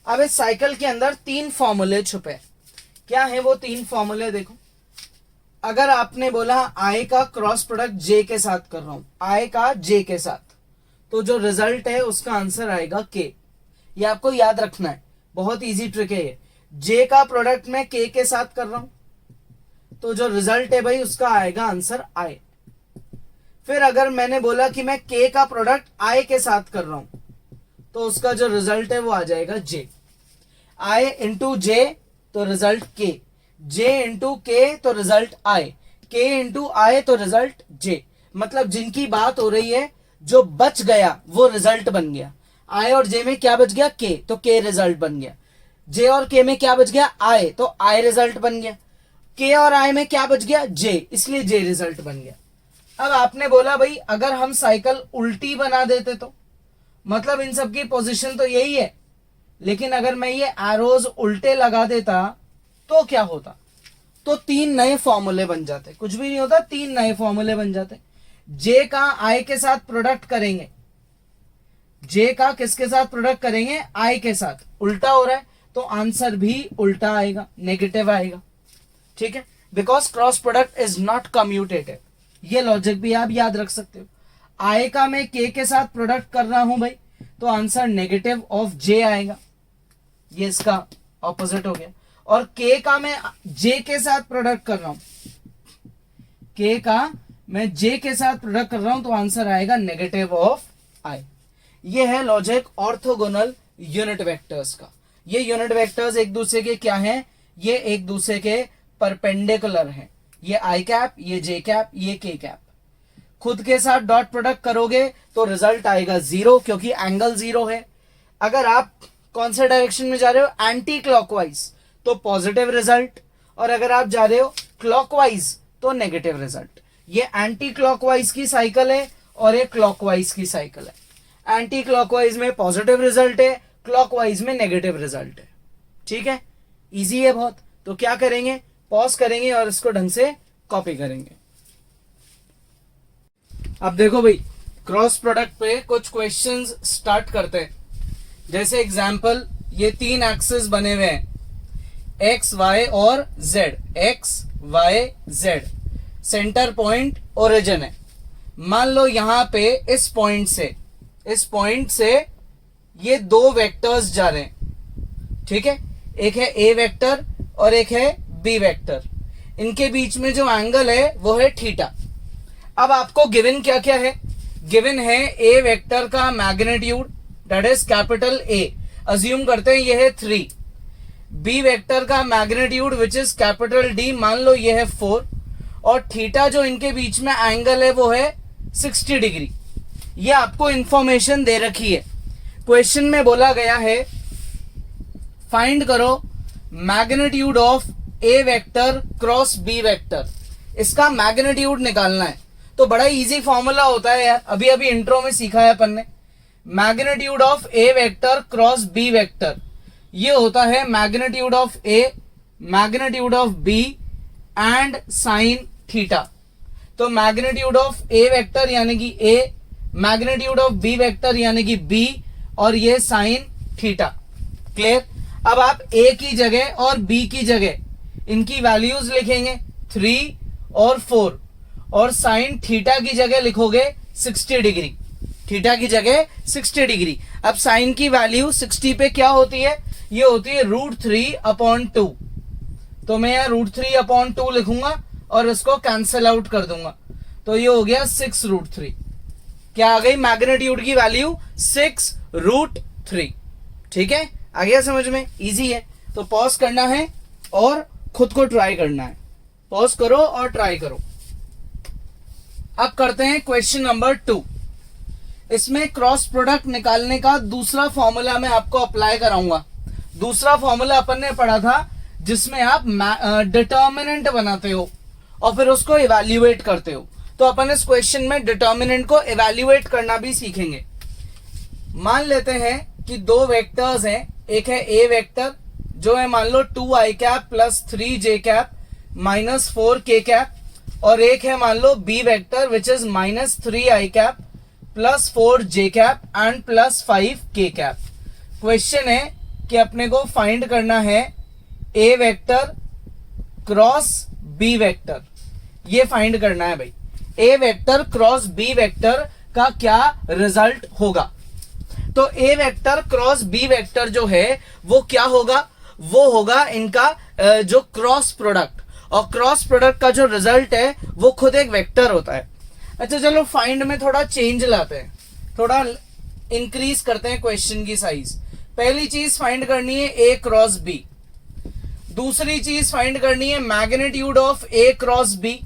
अब इस साइकिल के अंदर 3 फॉर्मूले छुपे। क्या है वो 3 फॉर्मूले? देखो, अगर आपने बोला आई का क्रॉस प्रोडक्ट जे के साथ कर रहा हूं, आई का जे के साथ, तो जो रिजल्ट है उसका आंसर आएगा के। ये आपको याद रखना है, बहुत इजी ट्रिक है ये। जे का प्रोडक्ट मैं के साथ कर रहा हूं, तो जो रिजल्ट है भाई उसका आएगा आंसर आई। फिर अगर मैंने बोला कि मैं के का प्रोडक्ट आई के साथ कर रहा हूं, तो उसका जो रिजल्ट है वो आ जाएगा जे। आई इंटू जे तो रिजल्ट के, जे इंटू के तो रिजल्ट आई, के इंटू आई तो रिजल्ट जे। मतलब जिनकी बात हो रही है, जो बच गया वो रिजल्ट बन गया। आई और जे में क्या बच गया? के, तो के रिजल्ट बन गया। जे और के में क्या बच गया? आई, तो आई रिजल्ट बन गया। के और आई में क्या बच गया? जे, इसलिए जे रिजल्ट बन गया। अब आपने बोला भाई अगर हम साइकिल उल्टी बना देते तो, मतलब इन सबकी पोजीशन तो यही है, लेकिन अगर मैं ये एरोज उल्टे लगा देता तो क्या होता? तो 3 नए फॉर्मूले बन जाते। कुछ भी नहीं होता, 3 नए फॉर्मूले बन जाते। जे का आई के साथ प्रोडक्ट करेंगे, जे का किसके साथ प्रोडक्ट करेंगे? आई के साथ। उल्टा हो रहा है तो आंसर भी उल्टा आएगा, नेगेटिव आएगा। ठीक है, because cross product is not commutative. ये लॉजिक भी आप याद रख सकते हो। आई का मैं के साथ प्रोडक्ट कर रहा हूं भाई, तो आंसर नेगेटिव ऑफ जे आएगा, ये इसका ऑपोजिट हो गया। और के का मैं जे के साथ प्रोडक्ट कर रहा हूं, के का मैं जे के साथ प्रोडक्ट कर रहा हूं, तो आंसर आएगा नेगेटिव ऑफ आई। ये है लॉजिक ऑर्थोगोनल यूनिट वेक्टर्स का। ये यूनिट वेक्टर्स एक दूसरे के क्या हैं? ये एक दूसरे के परपेंडिकुलर हैं। ये आई कैप, ये जे कैप, ये के कैप। खुद के साथ डॉट प्रोडक्ट करोगे तो रिजल्ट आएगा 0, क्योंकि एंगल 0 है। अगर आप कौन से डायरेक्शन में जा रहे हो? एंटी क्लॉकवाइज, तो पॉजिटिव रिजल्ट, और अगर आप जा रहे हो क्लॉकवाइज तो नेगेटिव रिजल्ट। ये एंटी क्लॉकवाइज की साइकिल है और ये क्लॉकवाइज की साइकिल है। एंटी क्लॉकवाइज में पॉजिटिव रिजल्ट है, क्लॉकवाइज में नेगेटिव रिजल्ट है। ठीक है, इजी है बहुत। तो क्या करेंगे? पॉज करेंगे और इसको ढंग से कॉपी करेंगे। अब देखो भाई, क्रॉस प्रोडक्ट पे कुछ क्वेश्चंस स्टार्ट करते हैं। जैसे एग्जांपल, ये 3 एक्सिस बने हुए हैं, एक्स वाई और Z, X Y Z. Centre point origin है। मान लो यहां पे इस पॉइंट से ये 2 वेक्टर्स जा रहे हैं। ठीक है, एक है ए वेक्टर और एक है बी वेक्टर। इनके बीच में जो एंगल है वो है थीटा। अब आपको गिवन क्या क्या है? गिवन है ए वेक्टर का magnitude, that is capital A, assume करते हैं ये है 3। बी वेक्टर का magnitude which is capital D, मान लो ये है 4, और थीटा जो इनके बीच में एंगल है वो है 60 डिग्री। ये आपको इंफॉर्मेशन दे रखी है। क्वेश्चन में बोला गया है फाइंड करो magnitude of A vector cross B vector. इसका मैग्नीट्यूड निकालना है। तो बड़ा इजी फॉर्मूला होता है यार, अभी अभी इंट्रो में सीखा है अपन ने। Magnitude of A vector cross B vector, ये होता है magnitude of A, magnitude of B and sine theta. तो मैग्नीट्यूड ऑफ ए वेक्टर यानी कि A magnitude of B vector यानी कि बी, और ये साइन थीटा। क्लियर। अब आप ए की जगह और बी की जगह इनकी वैल्यूज लिखेंगे 3 और 4, और साइन थीटा की जगह लिखोगे 60 डिग्री, थीटा की जगह 60 डिग्री। अब साइन की वैल्यू 60 पे क्या होती है, ये होती है √3/2, तो मैं यहाँ √3/2 लिखूंगा और इसको कैंसिल आउट कर दूंगा, तो ये हो गया 6√3। क्या आ गई मैग्नीट्यूड की वैल्यू 6√3। ठीक है, आ गया समझ में, इजी है। तो पॉज करना है और खुद को ट्राई करना है, पॉज करो और ट्राई करो। अब करते हैं क्वेश्चन नंबर 2। इसमें क्रॉस प्रोडक्ट निकालने का दूसरा फॉर्मूला मैं आपको अप्लाई कराऊंगा। दूसरा फॉर्मूला अपन ने पढ़ा था जिसमें आप डिटर्मिनेंट बनाते हो और फिर उसको इवैल्यूएट करते हो। तो अपन इस क्वेश्चन में डिटर्मिनेंट को इवैल्यूएट करना भी सीखेंगे। मान लेते हैं कि दो वेक्टर्स हैं, एक है ए वेक्टर जो है मान लो 2i cap plus 3j cap -4k cap, और एक है मान लो B vector which is -3i cap plus 4j cap and plus 5k cap. Question है कि अपने को फाइंड करना है A vector cross B vector, ये फाइंड करना है भाई। A vector cross B vector का क्या रिजल्ट होगा। तो A vector cross B vector जो है वो क्या होगा, वो होगा इनका जो क्रॉस प्रोडक्ट, और क्रॉस प्रोडक्ट का जो रिजल्ट है वो खुद एक वेक्टर होता है। अच्छा चलो फाइंड में थोड़ा चेंज लाते हैं, थोड़ा इंक्रीज करते हैं क्वेश्चन की साइज। पहली चीज फाइंड करनी है ए क्रॉस बी, दूसरी चीज फाइंड करनी है magnitude of A cross B,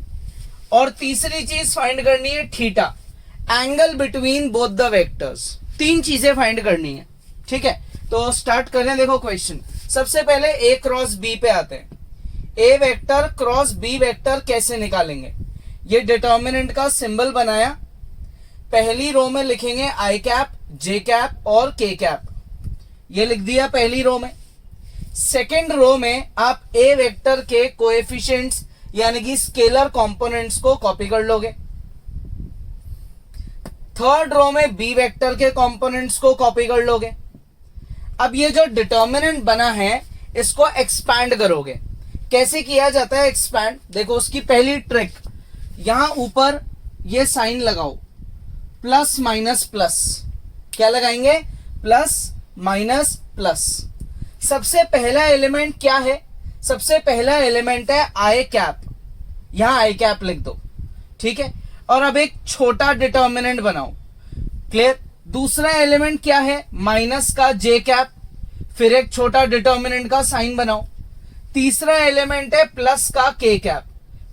और तीसरी चीज फाइंड करनी है theta, angle between both the vectors. 3 चीजें फाइंड करनी है। ठीक है, तो स्टार्ट करें। देखो क्वेश्चन, सबसे पहले ए क्रॉस बी पे आते हैं। ए वेक्टर क्रॉस बी वेक्टर कैसे निकालेंगे, ये डिटर्मिनेंट का सिंबल बनाया। पहली रो में लिखेंगे आई कैप, जे कैप और के कैप, ये लिख दिया पहली रो में। सेकेंड रो में आप ए वेक्टर के कोएफिशिएंट्स यानी कि स्केलर कंपोनेंट्स को कॉपी कर लोगे। थर्ड रो में बी वेक्टर के कंपोनेंट्स को कॉपी कर लोगे। अब ये जो डिटर्मिनेंट बना है इसको एक्सपैंड करोगे। कैसे किया जाता है एक्सपैंड, देखो उसकी पहली ट्रिक, यहां ऊपर ये साइन लगाओ, प्लस माइनस प्लस, क्या लगाएंगे, प्लस माइनस प्लस। सबसे पहला एलिमेंट क्या है, सबसे पहला एलिमेंट है आई कैप, यहां आई कैप लिख दो। ठीक है, और अब एक छोटा डिटर्मिनेंट बनाओ। क्लियर। दूसरा एलिमेंट क्या है, माइनस का जे कैप, फिर एक छोटा डिटर्मिनेंट का साइन बनाओ। तीसरा एलिमेंट है प्लस का के कैप,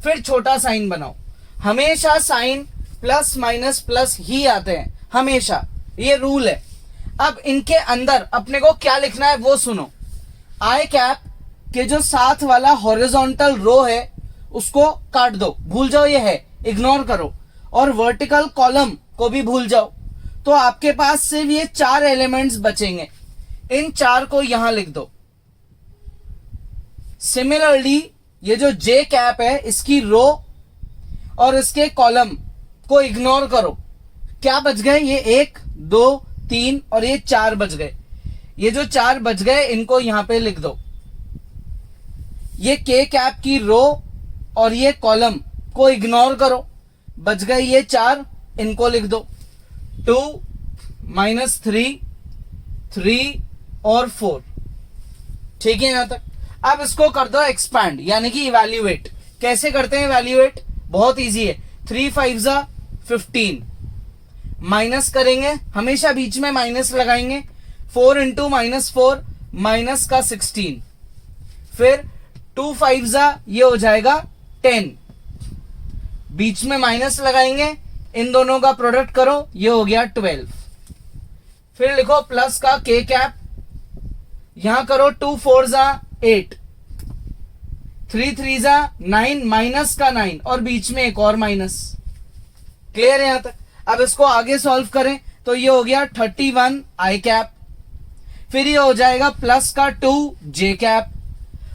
फिर छोटा साइन बनाओ। हमेशा साइन प्लस माइनस प्लस ही आते हैं, हमेशा, ये रूल है। अब इनके अंदर अपने को क्या लिखना है वो सुनो। आई कैप के जो साथ वाला हॉरिजॉन्टल रो है उसको काट दो, भूल जाओ ये है, इग्नोर करो, और वर्टिकल कॉलम को भी भूल जाओ। तो आपके पास सिर्फ ये 4 एलिमेंट्स बचेंगे, इन 4 को यहां लिख दो। सिमिलरली ये जो जे कैप है इसकी रो और इसके कॉलम को इग्नोर करो। क्या बच गए, ये 1 2 3 और ये 4 बच गए। ये जो 4 बच गए इनको यहां पे लिख दो। ये के कैप की रो और ये कॉलम को इग्नोर करो, बच गए ये 4, इनको लिख दो। 2 -3 3 और 4। ठीक है यहां तक। अब इसको कर दो एक्सपैंड यानी कि इवैल्यूएट। कैसे करते हैं इवैल्यूएट, बहुत इजी है। 3 5 15, माइनस करेंगे, हमेशा बीच में माइनस लगाएंगे। 4 इंटू -4 माइनस का 16, फिर 2 5 ये हो जाएगा 10, बीच में माइनस लगाएंगे, इन दोनों का प्रोडक्ट करो, ये हो गया 12। फिर लिखो प्लस का के कैप, यहां करो 2 4 8, 3 3 9 माइनस का 9 और बीच में एक और माइनस। क्लियर है यहां तक। अब इसको आगे सॉल्व करें तो ये हो गया 31 आई कैप, फिर ये हो जाएगा प्लस का 2 जे कैप,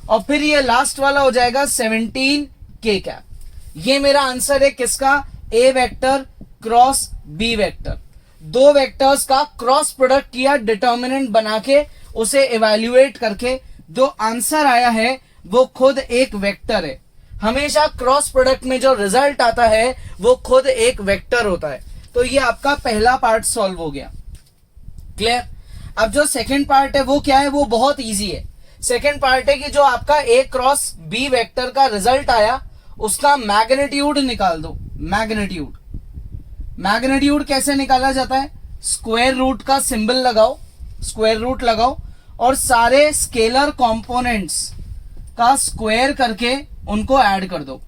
और फिर ये लास्ट वाला हो जाएगा 17 के कैप। ये मेरा आंसर है किसका, ए वेक्टर क्रॉस बी वेक्टर। दो वेक्टर्स का क्रॉस प्रोडक्ट किया डिटर्मिनेंट बना के, उसे इवैल्यूएट करके जो आंसर आया है वो खुद एक वेक्टर है। हमेशा क्रॉस प्रोडक्ट में जो रिजल्ट आता है वो खुद एक वेक्टर होता है। तो ये आपका पहला पार्ट सॉल्व हो गया। क्लियर? अब जो सेकंड पार्ट है वो क्या है, वो बहुत इजी है। सेकंड पार्ट है कि जो आपका ए क्रॉस बी वेक्टर का रिजल्ट आया उसका मैग्नीट्यूड निकाल दो। मैग्नीट्यूड, मैग्नीट्यूड कैसे निकाला जाता है, स्क्वायर रूट का सिंबल लगाओ, स्क्वायर रूट लगाओ और सारे स्केलर कंपोनेंट्स का स्क्वायर करके उनको ऐड कर दो।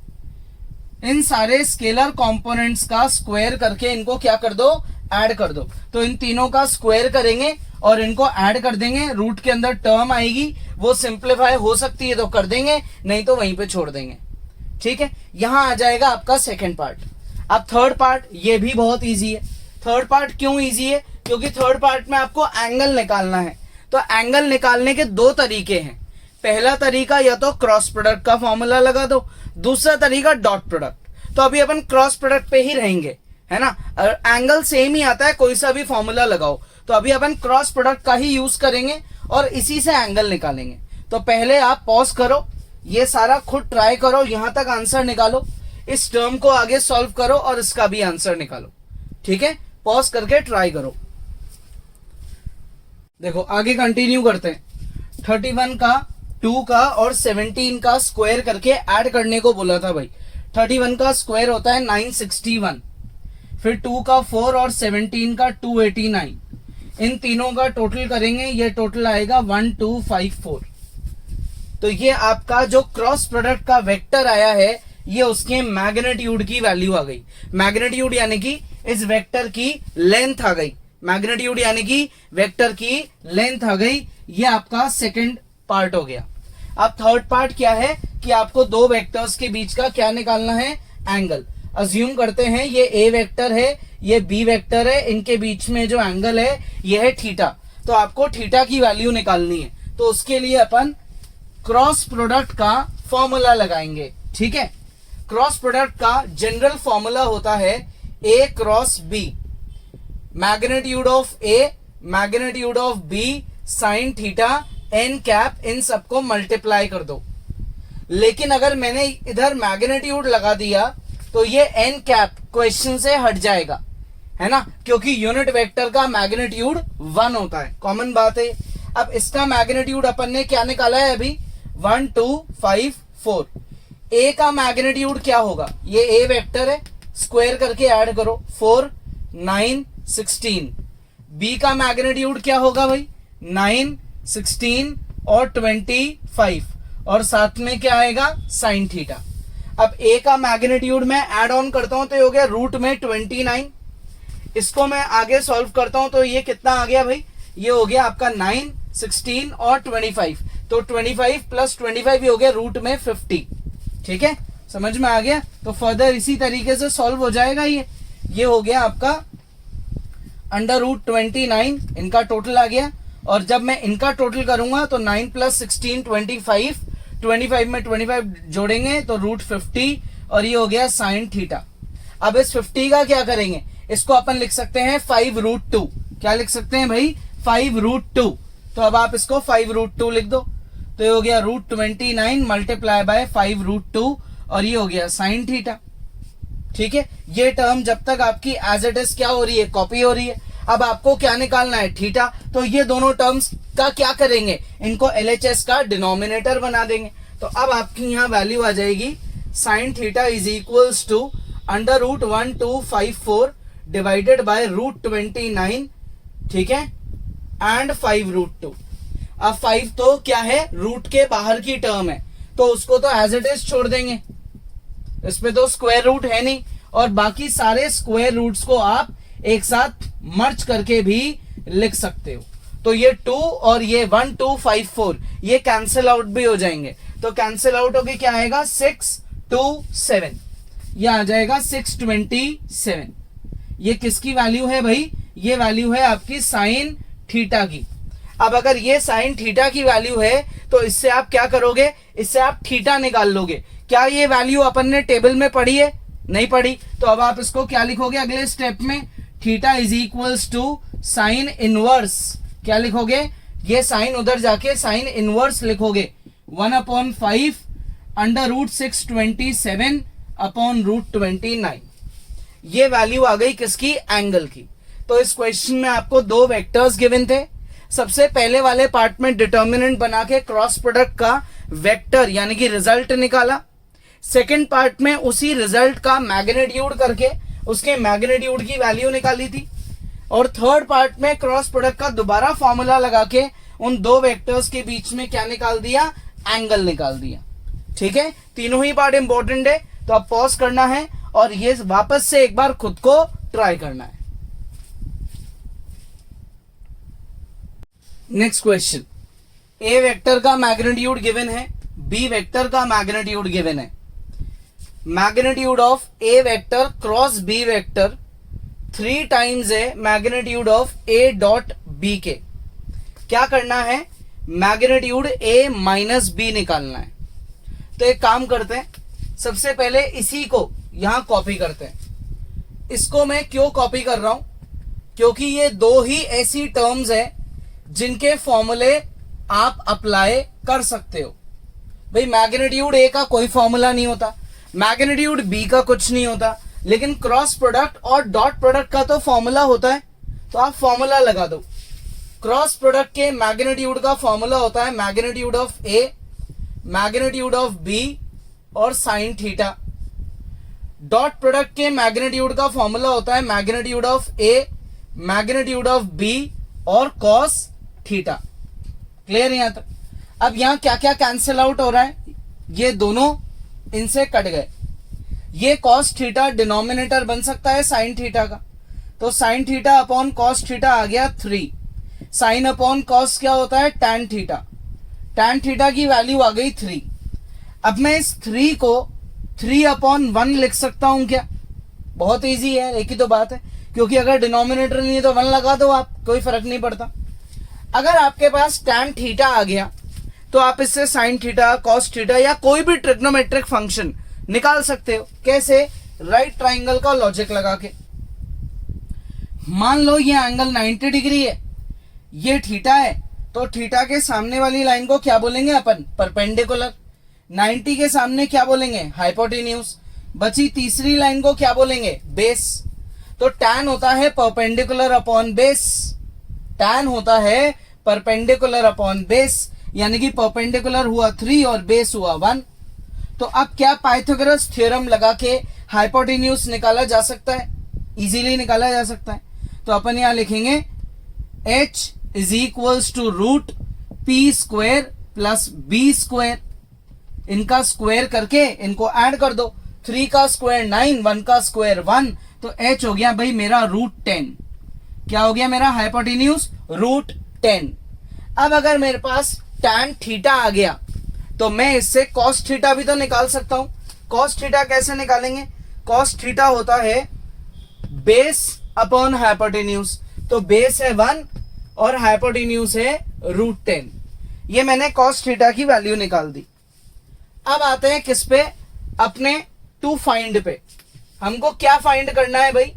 इन सारे स्केलर कंपोनेंट्स का स्क्वायर करके इनको क्या कर दो, ऐड कर दो। तो इन तीनों का स्क्वायर करेंगे और इनको ऐड कर देंगे। रूट के अंदर टर्म आएगी, वो सिंप्लीफाई हो सकती है तो कर देंगे, नहीं तो वहीं पे छोड़ देंगे। ठीक है, यहां आ जाएगा आपका सेकंड पार्ट। अब थर्ड पार्ट, ये भी बहुत इजी है। थर्ड पार्ट क्यों इजी है, क्योंकि थर्ड पार्ट में आपको एंगल निकालना है। तो एंगल निकालने के दो तरीके हैं। पहला तरीका या तो क्रॉस प्रोडक्ट का फॉर्मूला लगा दो, दूसरा तरीका डॉट प्रोडक्ट। तो अभी अपन क्रॉस प्रोडक्ट पे ही रहेंगे, है ना। एंगल सेम ही आता है, कोई सा भी फॉर्मूला लगाओ। तो अभी अपन क्रॉस प्रोडक्ट का ही यूज करेंगे और इसी से एंगल निकालेंगे। तो पहले आप पॉज करो, ये सारा खुद ट्राई करो, यहां तक आंसर निकालो, इस टर्म को आगे सॉल्व करो और इसका भी आंसर निकालो। ठीक है, पॉज करके ट्राई करो। देखो आगे कंटिन्यू करते हैं। 31 का 2 का और 17 का स्क्वायर करके ऐड करने को बोला था भाई। 31 का स्क्वायर होता है 961, फिर 2 का 4 और 17 का 289। इन तीनों का टोटल करेंगे, ये टोटल आएगा 1254। तो ये आपका जो क्रॉस प्रोडक्ट का वेक्टर आया है ये उसके मैग्नीट्यूड की वैल्यू आ गई। मैग्नीट्यूड यानी कि इस वेक्टर की लेंथ आ गई। मैग्नीट्यूड यानी कि वेक्टर की लेंथ आ गई। ये आपका सेकंड पार्ट हो गया। अब थर्ड पार्ट क्या है कि आपको दो वेक्टर्स के बीच का क्या निकालना है, एंगल। अज्यूम करते हैं ये ए वेक्टर है, ये बी वेक्टर है, इनके बीच में जो एंगल है ये है थीटा। तो आपको थीटा की वैल्यू निकालनी है। तो उसके लिए अपन क्रॉस प्रोडक्ट का फॉर्मूला लगाएंगे। ठीक है, क्रॉस प्रोडक्ट का जनरल फॉर्मूला होता है A cross B, magnitude of A magnitude of B sine theta N cap, इन सबको मल्टीप्लाई कर दो। लेकिन अगर मैंने इधर मैग्नीट्यूड लगा दिया तो ये एन कैप क्वेश्चन से हट जाएगा, है ना, क्योंकि यूनिट वेक्टर का मैग्नीट्यूड 1 होता है, कॉमन बात है। अब इसका मैग्नीट्यूड अपन ने क्या निकाला है अभी, 1 2 5 4। ए का मैग्नीट्यूड क्या होगा, ये ए वेक्टर है, स्क्वायर करके ऐड करो, 4 9 16। बी का मैग्नीट्यूड क्या होगा भाई, 9 16 और 25 और साथ में क्या आएगा, साइन थीटा। अब ए का मैग्नीट्यूड में ऐड ऑन करता हूं तो ये हो गया रूट में 29। इसको मैं आगे सॉल्व करता हूं तो ये कितना आ गया भाई, ये हो गया आपका 9 16 और 25। तो 25 प्लस 25 हो गया रूट में 50। ठीक है, समझ में आ गया। तो फर्दर इसी तरीके से सॉल्व हो जाएगा। ये हो गया आपका अंडर रूट 29, इनका टोटल आ गया। और जब मैं इनका टोटल करूंगा तो 9 प्लस 16 25, 25 में 25 जोड़ेंगे तो रूट 50 और ये हो गया साइन थीटा। अब इस 50 का क्या करेंगे, इसको अपन लिख सकते हैं 5 रूट 2। क्या लिख सकते हैं भाई, 5 रूट 2। तो अब आप इसको 5 रूट 2 लिख दो। तो ये हो गया रूट 29 मल्टीप्लाई बाय 5 रूट 2 और ये हो गया साइन थीटा। ठीक है, ये टर्म जब तक आपकी एज इट इज क्या हो रही है, कॉपी हो रही है। अब आपको क्या निकालना है, थीटा। तो ये दोनों टर्म्स का क्या करेंगे, इनको LHS का डिनोमिनेटर बना देंगे। तो अब आपकी यहाँ वैल्यू आ जाएगी sine theta is equals to under root 1254 divided by root 29। ठीक है, एंड 5 रूट 2। अब 5 तो क्या है, रूट के बाहर की टर्म है, तो उसको तो एज इट इज छोड़ देंगे, इसमें तो स्क्वायर रूट है नहीं। और बाकी सारे स्क्वायर रूट्स को आप एक साथ मर्ज करके भी लिख सकते हो। तो ये 2 और ये 1 2 5 4 ये कैंसिल आउट भी हो जाएंगे। तो कैंसिल आउट होके क्या आएगा, 6 2 7, ये आ जाएगा 627। ये किसकी वैल्यू है भाई, ये वैल्यू है आपकी साइन थीटा की। अब अगर ये साइन थीटा की वैल्यू है तो इससे आप क्या करोगे, इससे आप थीटा निकाल लोगे। क्या ये वैल्यू अपन ने टेबल में पढ़ी है, नहीं पढ़ी। तो अब आप इसको क्या लिखोगे अगले स्टेप में, theta is equals to sine inverse, क्या लिखोगे, ये साइन उधर जाके साइन इनवर्स लिखोगे 1/5 अंडर रूट 627 अपॉन रूट 29। ये वैल्यू आ गई किसकी, एंगल की। तो इस क्वेश्चन में आपको दो वेक्टर्स गिवन थे। सबसे पहले वाले पार्ट में डिटर्मिनेंट बना के क्रॉस प्रोडक्ट का वेक्टर यानी कि रिजल्ट निकाला। सेकंड पार्ट में उसी रिजल्ट का मैग्नीट्यूड करके उसके मैग्नीट्यूड की वैल्यू निकाली थी। और थर्ड पार्ट में क्रॉस प्रोडक्ट का दोबारा फॉर्मूला लगा के उन दो वेक्टर्स के बीच में क्या निकाल दिया, एंगल निकाल दिया। ठीक है, तीनों ही पार्ट इंपॉर्टेंट है, तो अब पॉज करना है और ये वापस से एक बार खुद को ट्राई करना है। नेक्स्ट क्वेश्चन, ए वेक्टर का मैग्नीट्यूड गिवन है, बी वेक्टर का मैग्नीट्यूड गिवन है। Magnitude of A vector cross B vector 3 times है magnitude of A dot B के। क्या करना है, मैग्नीट्यूड ए माइनस बी निकालना है। तो एक काम करते हैं, सबसे पहले इसी को यहां कॉपी करते हैं। इसको मैं क्यों कॉपी कर रहा हूं, क्योंकि ये दो ही ऐसी टर्म्स है जिनके फॉर्मूले आप अप्लाई कर सकते हो। भाई मैग्नीट्यूड ए का कोई फॉर्मूला नहीं होता, मैग्नीट्यूड बी का कुछ नहीं होता, लेकिन क्रॉस प्रोडक्ट और डॉट प्रोडक्ट का तो फॉर्मूला होता है। तो आप फॉर्मूला लगा दो। क्रॉस प्रोडक्ट के मैग्नीट्यूड का फॉर्मूला होता है magnitude of A, magnitude of B और साइन थीटा। डॉट प्रोडक्ट के मैग्नीट्यूड का फॉर्मूला होता है magnitude of A, magnitude of B और कॉस थीटा। क्लियर है यहां तक। अब यहां क्या क्या कैंसिल आउट हो रहा है, ये दोनों इनसे कट गए। ये कॉस थीटा डिनोमिनेटर बन सकता है साइन थीटा का, तो sine theta upon cos theta आ गया 3। साइन अपॉन कॉस क्या होता है, टैन थीटा। टैन थीटा की वैल्यू आ गई 3। अब मैं इस 3 को 3/1 लिख सकता हूं क्या, बहुत इजी है, एक ही तो बात है, क्योंकि अगर डिनोमिनेटर नहीं है तो 1 लगा दो आप, कोई फर्क नहीं पड़ता। अगर आपके पास टैन थीटा आ गया तो आप इससे साइन थीटा, कॉस थीटा या कोई भी ट्रिग्नोमेट्रिक फंक्शन निकाल सकते हो। कैसे, राइट ट्राइंगल का लॉजिक लगा के। मान लो ये एंगल 90 डिग्री है, ये थीटा है, तो थीटा के सामने वाली लाइन को क्या बोलेंगे अपन, परपेंडिकुलर। 90 के सामने क्या बोलेंगे, हाइपोटेन्यूज। बची तीसरी लाइन को क्या बोलेंगे, बेस। तो टैन होता है परपेंडिकुलर अपॉन बेस, टैन होता है परपेंडिकुलर अपॉन बेस, यानी कि परपेंडिकुलर हुआ 3 और बेस हुआ 1। तो अब क्या पाइथागोरस थ्योरम लगा के हाइपोटेन्यूज निकाला जा सकता है, इजीली निकाला जा सकता है। तो अपन यहां लिखेंगे h is equals to root P square plus B square. इनका स्क्वायर करके इनको ऐड कर दो, 3 का स्क्वायर 9, 1 का स्क्वायर 1, तो h हो गया भाई मेरा रूट 10। क्या हो गया मेरा हाइपोटेन्यूज, रूट 10। अब अगर मेरे पास टैन थीटा आ गया तो मैं इससे कॉस थीटा भी तो निकाल सकता हूं। कॉस थीटा कैसे निकालेंगे, कॉस थीटा होता है बेस अपॉन हाइपोटेन्यूज। तो बेस है 1 और हाइपोटेन्यूज है रूट 10। ये मैंने कॉस थीटा की वैल्यू निकाल दी। अब आते हैं किस पे, अपने टू फाइंड पे। हमको क्या फाइंड करना है भाई,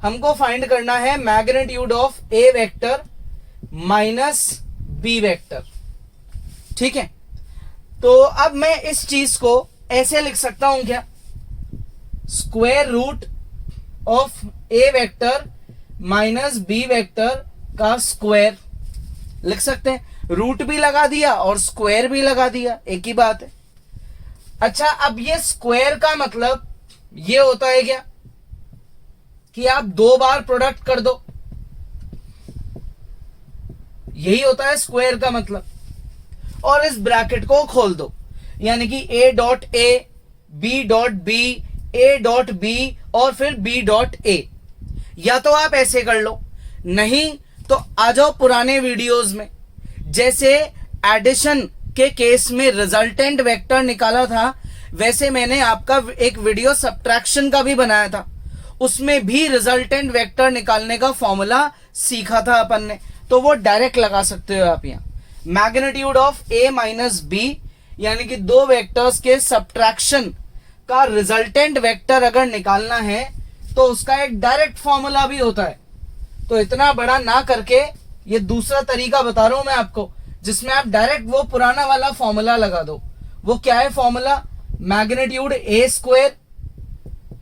हमको फाइंड करना है magnitude of A vector minus B vector. ठीक है, तो अब मैं इस चीज को ऐसे लिख सकता हूं क्या, square root of A vector minus B vector का स्क्वायर लिख सकते हैं। रूट भी लगा दिया और स्क्वायर भी लगा दिया, एक ही बात है। अच्छा, अब ये स्क्वायर का मतलब ये होता है क्या कि आप 2 बार प्रोडक्ट कर दो, यही होता है स्क्वायर का मतलब। और इस ब्रैकेट को खोल दो, यानी कि a dot A, b dot B, a dot B और फिर b डॉट ए। या तो आप ऐसे कर लो, नहीं तो आ जाओ पुराने वीडियोस में, जैसे एडिशन के केस में रिजल्टेंट वेक्टर निकाला था, वैसे मैंने आपका एक वीडियो सब्ट्रैक्शन का भी बनाया था, उसमें भी रिजल्टेंट वेक्टर निकालने का फॉर्मूला सीखा था अपन ने। तो वो डायरेक्ट लगा सकते हो आप। यहाँ magnitude of A minus B, यानी कि 2 वेक्टर्स के सब्ट्रैक्शन का रिजल्टेंट वेक्टर अगर निकालना है तो उसका एक डायरेक्ट फॉर्मूला भी होता है, तो इतना बड़ा ना करके ये दूसरा तरीका बता रहा हूं मैं आपको, जिसमें आप डायरेक्ट वो पुराना वाला फॉर्मूला लगा दो। वो क्या है formula? Magnitude A square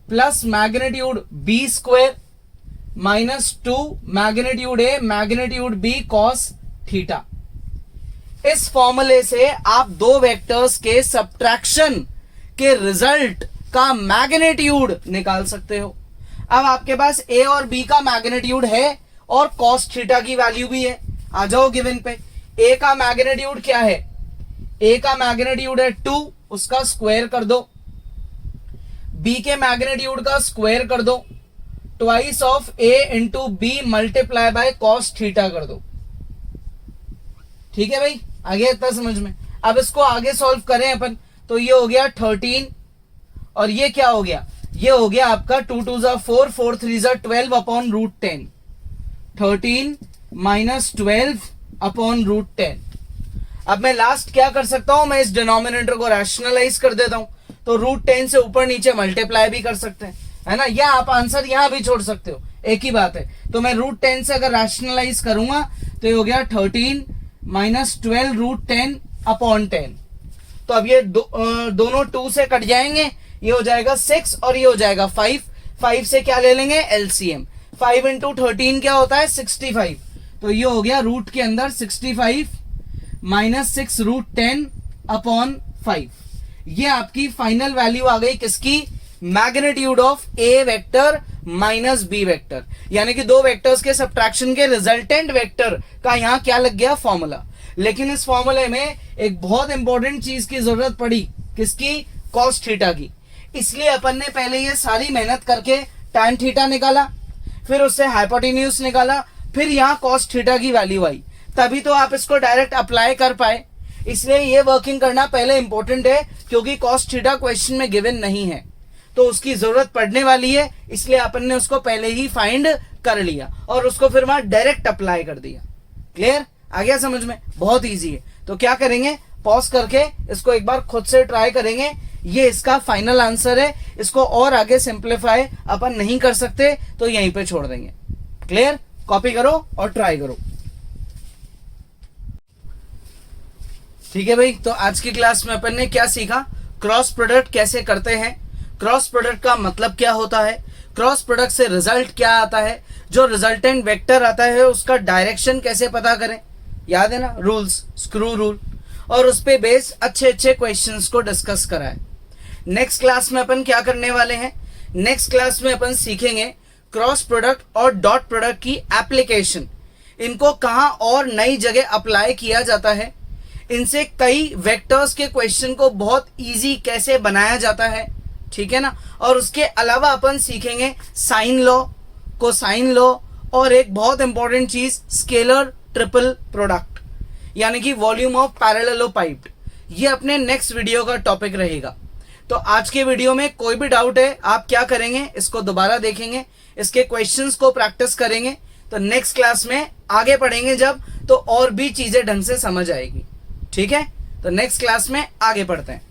plus magnitude B square minus 2 magnitude A magnitude B cos theta. इस फॉर्मूले से आप दो वेक्टर्स के सब्ट्रैक्शन के रिजल्ट का मैग्नीट्यूड निकाल सकते हो। अब आपके पास ए और बी का मैग्नीट्यूड है और कॉस थीटा की वैल्यू भी है। आ जाओ गिवन पे। ए का मैग्नीट्यूड क्या है? ए का मैग्नीट्यूड है 2, उसका स्क्वायर कर दो। बी के मैग्नीट्यूड का स्क्वायर कर दो, twice of A into B multiply by cos theta कर दो। ठीक है भाई, आगे इतना समझ में। अब इसको आगे सॉल्व करें अपन, तो ये हो गया 13 और ये क्या हो गया? ये हो गया आपका 2 2 जा 4, 4 3 जा 12 upon root 10। 13 minus 12 upon root 10। अब मैं लास्ट क्या कर सकता हूं? मैं इस डिनोमिनेटर को रैशनलाइज कर देता हूं, तो रूट 10 से ऊपर नीचे मल्टीप्लाई भी कर सकते हैं, है ना, या आप आंसर यहां भी छोड़ सकते हो, एक ही बात है। तो मैं रूट 10 से अगर रैशनलाइज करूंगा तो ये हो गया 13 माइनस 12 रूट 10 अपॉन 10। तो अब ये दोनों 2 से कट जाएंगे, ये हो जाएगा 6 और ये हो जाएगा 5। 5 से क्या ले लेंगे? एलसीएम। 5 इंटू 13 क्या होता है? 65। तो ये हो गया रूट के अंदर 65 माइनस 6 रूट 10 अपॉन 5। ये आपकी फाइनल वैल्यू आ गई किसकी? Magnitude of A vector minus B vector, यानी कि दो वेक्टर्स के सब्ट्रैक्शन के रिजल्टेंट वेक्टर का यहां क्या लग गया? फॉर्मूला। लेकिन इस फॉर्मूले में एक बहुत इंपॉर्टेंट चीज की जरूरत पड़ी, किसकी? कॉस थीटा की। इसलिए अपन ने पहले ये सारी मेहनत करके tan थीटा निकाला, फिर उससे हाइपोटेन्यूज निकाला, फिर यहां कॉस थीटा की वैल्यू आई, तभी तो आप इसको डायरेक्ट अप्लाई कर पाए। इसलिए ये वर्किंग करना पहले इंपॉर्टेंट है, क्योंकि कॉस थीटा क्वेश्चन में गिवन नहीं है तो उसकी जरूरत पड़ने वाली है, इसलिए अपन ने उसको पहले ही फाइंड कर लिया और उसको फिर वहां डायरेक्ट अप्लाई कर दिया। क्लियर? आ गया समझ में? बहुत इजी है। तो क्या करेंगे? पॉज करके इसको एक बार खुद से ट्राई करेंगे। ये इसका फाइनल आंसर है, इसको और आगे सिंप्लीफाई अपन नहीं कर सकते तो यहीं पे छोड़ देंगे। क्लियर? कॉपी करो और ट्राई करो। ठीक है भाई, तो आज की क्लास में अपन ने क्या सीखा? क्रॉस प्रोडक्ट कैसे करते हैं, क्रॉस प्रोडक्ट का मतलब क्या होता है, क्रॉस प्रोडक्ट से रिजल्ट क्या आता है, जो रिजल्टेंट वेक्टर आता है उसका डायरेक्शन कैसे पता करें, याद है ना रूल्स, स्क्रू रूल, और उस पे बेस अच्छे अच्छे क्वेश्चंस को डिस्कस करा है। नेक्स्ट क्लास में अपन क्या करने वाले हैं? नेक्स्ट क्लास में अपन सीखेंगे क्रॉस प्रोडक्ट और डॉट प्रोडक्ट की एप्लीकेशन, इनको कहां और नई जगह अप्लाई किया जाता है, इनसे कई वेक्टर्स के क्वेश्चन को बहुत इजी कैसे बनाया जाता है, ठीक है ना। और उसके अलावा अपन सीखेंगे साइन लॉ, कोसाइन लॉ, और एक बहुत इंपॉर्टेंट चीज स्केलर ट्रिपल प्रोडक्ट, यानी कि वॉल्यूम ऑफ पैरेललोपाइप्ड। ये अपने नेक्स्ट वीडियो का टॉपिक रहेगा। तो आज के वीडियो में कोई भी डाउट है आप क्या करेंगे? इसको दोबारा देखेंगे, इसके क्वेश्चंस को प्रैक्टिस करेंगे, तो नेक्स्ट क्लास में आगे पढ़ेंगे जब, तो और भी चीजें ढंग से समझ आएगी। ठीक है, तो नेक्स्ट क्लास में आगे पढ़ते हैं।